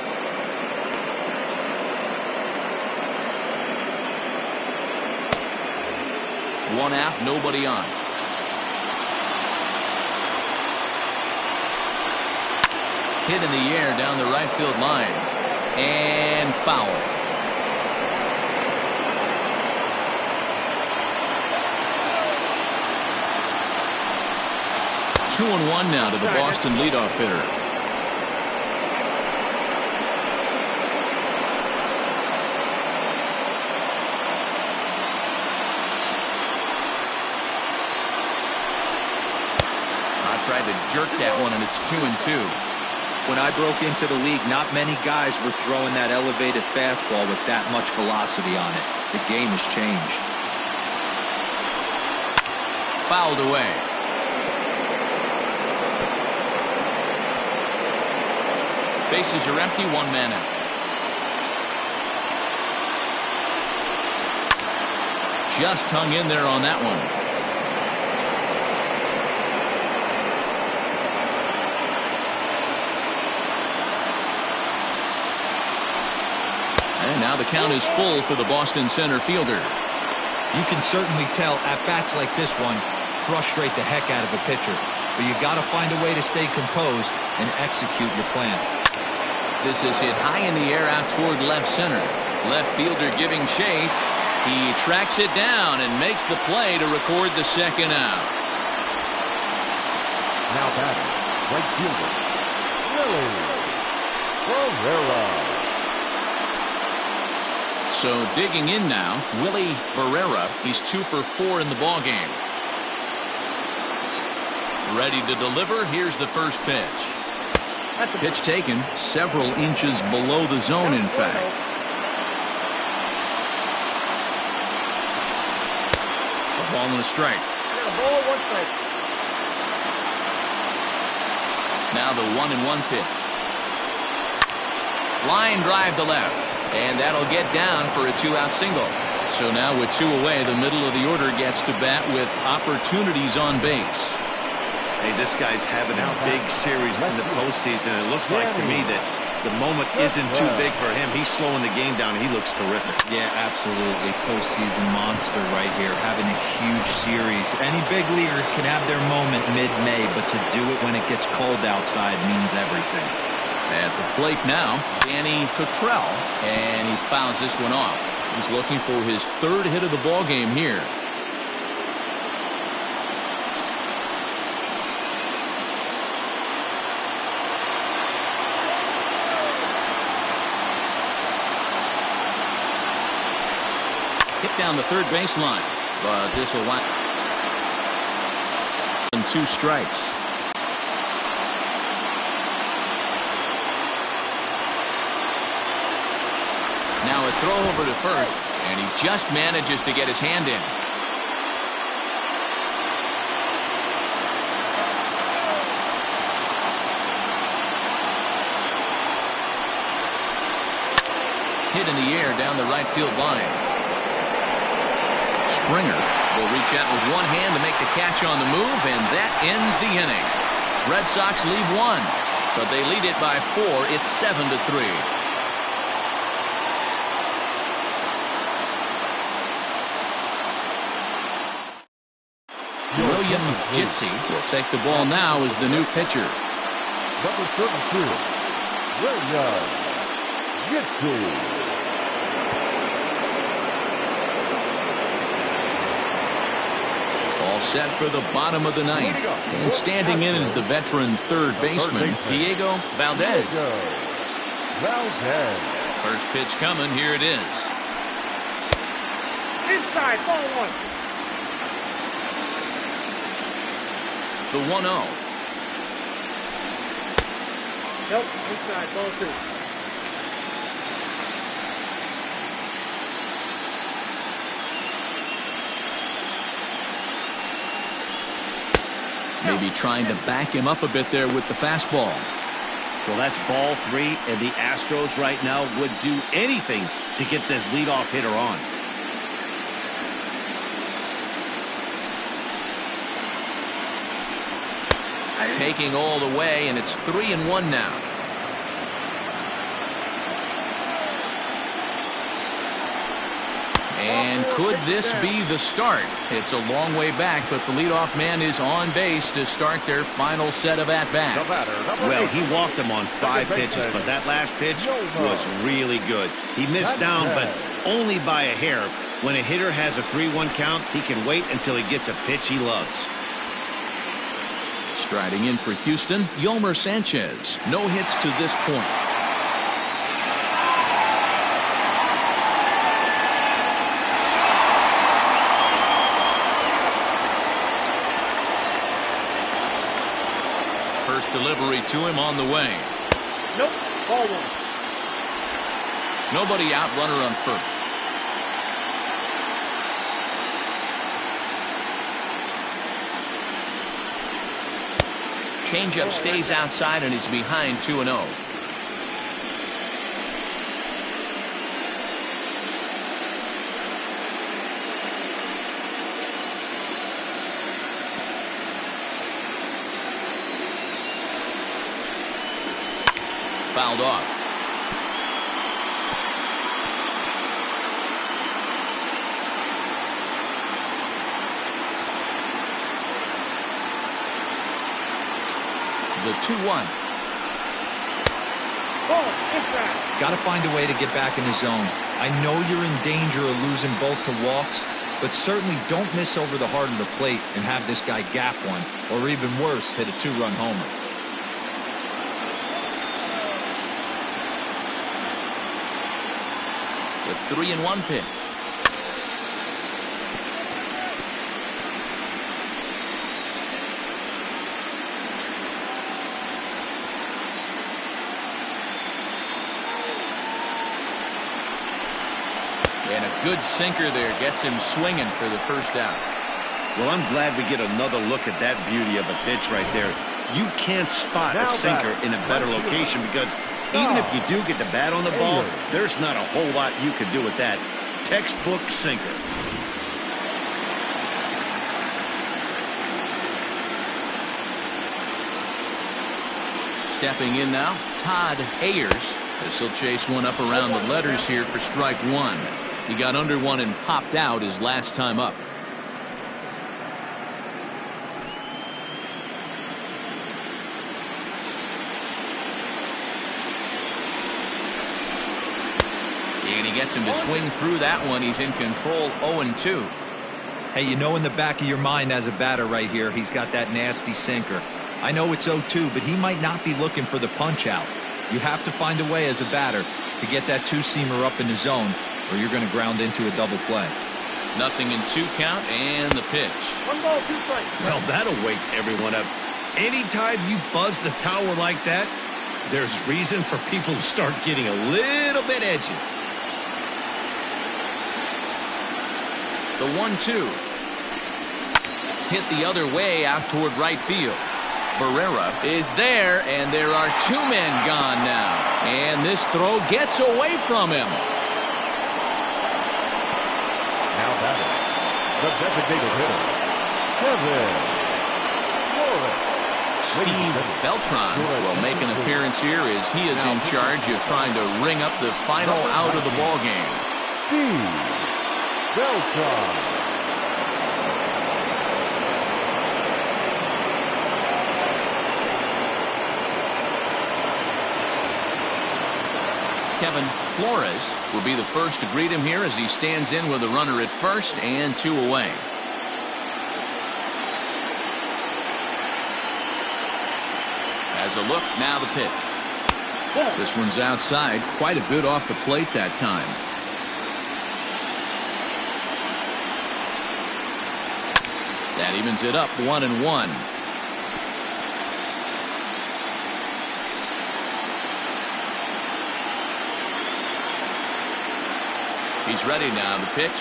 One out, nobody on. Hit in the air down the right field line. And foul. Two and one now to the Boston leadoff hitter. I tried to jerk that one, and it's 2-2. When I broke into the league, not many guys were throwing that elevated fastball with that much velocity on it. The game has changed. Fouled away. Bases are empty, 1 man out. Just hung in there on that one. And now the count is full for the Boston center fielder. You can certainly tell at-bats like this one frustrate the heck out of a pitcher. But you got to find a way to stay composed and execute your plan. This is hit high in the air out toward left center. Left fielder giving chase. He tracks it down and makes the play to record the second out. Now batting, right fielder, Willie Barrera. So digging in now, Willie Barrera. He's 2 for 4 in the ballgame. Ready to deliver. Here's the first pitch. Pitch taken several inches below the zone, in fact. A ball and a strike. A ball, 1 strike. Now the 1-1 pitch. Line drive to left. And that'll get down for a 2-out single. So now with 2 away, the middle of the order gets to bat with opportunities on base. Hey, this guy's having a big series in the postseason. It looks like to me that the moment isn't too big for him. He's slowing the game down. He looks terrific. Yeah, absolutely. Postseason monster right here, having a huge series. Any big leaguer can have their moment mid-May, but to do it when it gets cold outside means everything. At the plate now, Danny Cottrell, and he fouls this one off. He's looking for his 3rd hit of the ball game here. Hit down the third baseline, but this will wind up 2 strikes. Now a throw over to first, and he just manages to get his hand in. Hit in the air down the right field line. Springer will reach out with one hand to make the catch on the move, and that ends the inning. Red Sox leave 1, but they lead it by 4. It's 7-3. William Jitsi will take the ball now as the new pitcher. Number 32, William Jitsi. all set for the bottom of the ninth. And standing in is the veteran third baseman, Diego Valdez. First pitch coming. Here it is. Inside, ball one. The 1-0. Nope, inside, ball two. Maybe trying to back him up a bit there with the fastball. Well, that's ball three, and the Astros right now would do anything to get this leadoff hitter on. Taking all the way, and it's 3-1 now. And could this be the start? It's a long way back, but the leadoff man is on base to start their final set of at-bats. Well, he walked him on 5 pitches, but that last pitch was really good. He missed down, but only by a hair. When a hitter has a 3-1 count, he can wait until he gets a pitch he loves. Striding in for Houston, Yolmer Sanchez. No hits to this point. First delivery to him on the way. Nope, ball one. Nobody out, runner on first. Changeup stays outside and is behind 2-0. Fouled off. The 2-1. Got to find a way to get back in the zone. I know you're in danger of losing both to walks, but certainly don't miss over the heart of the plate and have this guy gap one, or even worse, hit a 2-run homer. The 3-1 pitch. And a good sinker there gets him swinging for the first out. Well, I'm glad we get another look at that beauty of a pitch right there. You can't spot a sinker in a better location because even if you do get the bat on the ball, there's not a whole lot you can do with that. Textbook sinker. Stepping in now, Todd Ayers. This will chase one up around the letters here for strike one. He got under one and popped out his last time up. And he gets him to swing through that one. He's in control, 0-2. Hey, you know in the back of your mind as a batter right here, he's got that nasty sinker. I know it's 0-2, but he might not be looking for the punch out. You have to find a way as a batter to get that two-seamer up in the zone, or you're going to ground into a double play. Nothing in 2 count, and the pitch. 1 ball, 2 strikes. Well, that'll wake everyone up. Anytime you buzz the tower like that, there's reason for people to start getting a little bit edgy. The 1-2. Hit the other way out toward right field. Barrera is there, and there are 2 men gone now. And this throw gets away from him. Now batting, the designated hitter, Kevin Flores. Steve Beltran will make an appearance here as he is in charge of trying to ring up the final out of the ball game. Steve Beltran. Kevin Flores will be the first to greet him here as he stands in with a runner at first and 2 away. Has a look, now the pitch. This one's outside, quite a bit off the plate that time. That evens it up, 1-1. He's ready now, the pitch.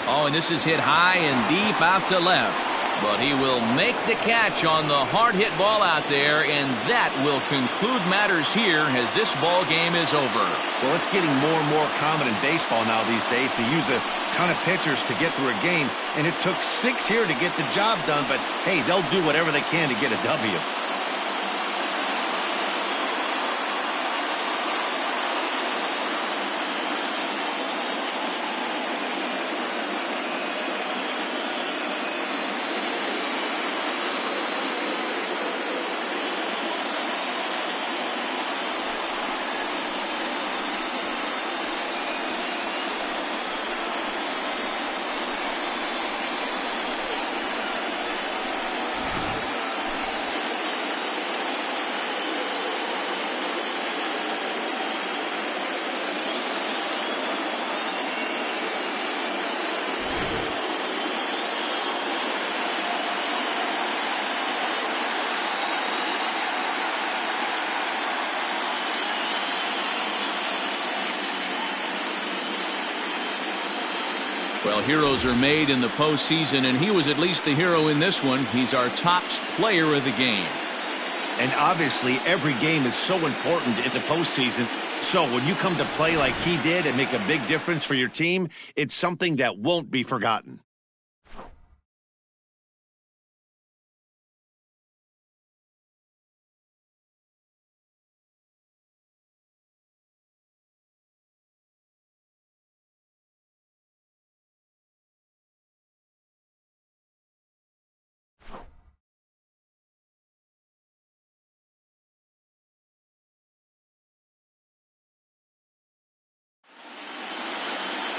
Oh, and this is hit high and deep out to left. But he will make the catch on the hard-hit ball out there, and that will conclude matters here as this ball game is over. Well, it's getting more and more common in baseball now these days to use a ton of pitchers to get through a game, and it took 6 here to get the job done, but hey, they'll do whatever they can to get a W. Well, heroes are made in the postseason, and he was at least the hero in this one. He's our top player of the game. And obviously, every game is so important in the postseason. So when you come to play like he did and make a big difference for your team, it's something that won't be forgotten.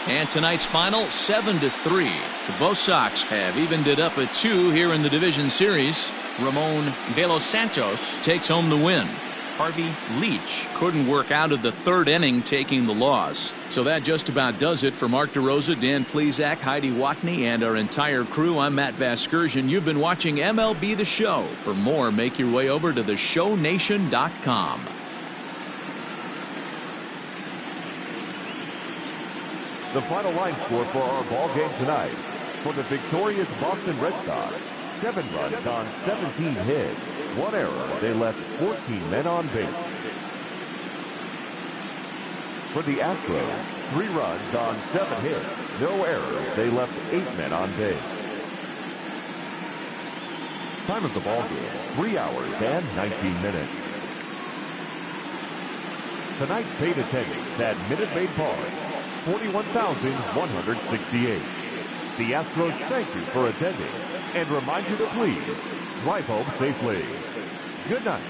And tonight's final, 7-3. Both Sox have evened it up at 2 here in the division series. Ramon De Los Santos takes home the win. Harvey Leach couldn't work out of the third inning, taking the loss. So that just about does it for Mark DeRosa, Dan Plesac, Heidi Watney, and our entire crew. I'm Matt Vasgersian. You've been watching MLB The Show. For more, make your way over to theshownation.com. The final line score for our ball game tonight. For the victorious Boston Red Sox, 7 runs on 17 hits. 1 error. They left 14 men on base. For the Astros, 3 runs on 7 hits. No errors. They left 8 men on base. Time of the ball game, 3 hours and 19 minutes. Tonight's paid attendance at Minute Maid Park, 41,168. The Astros thank you for attending and remind you to please drive home safely. Good night.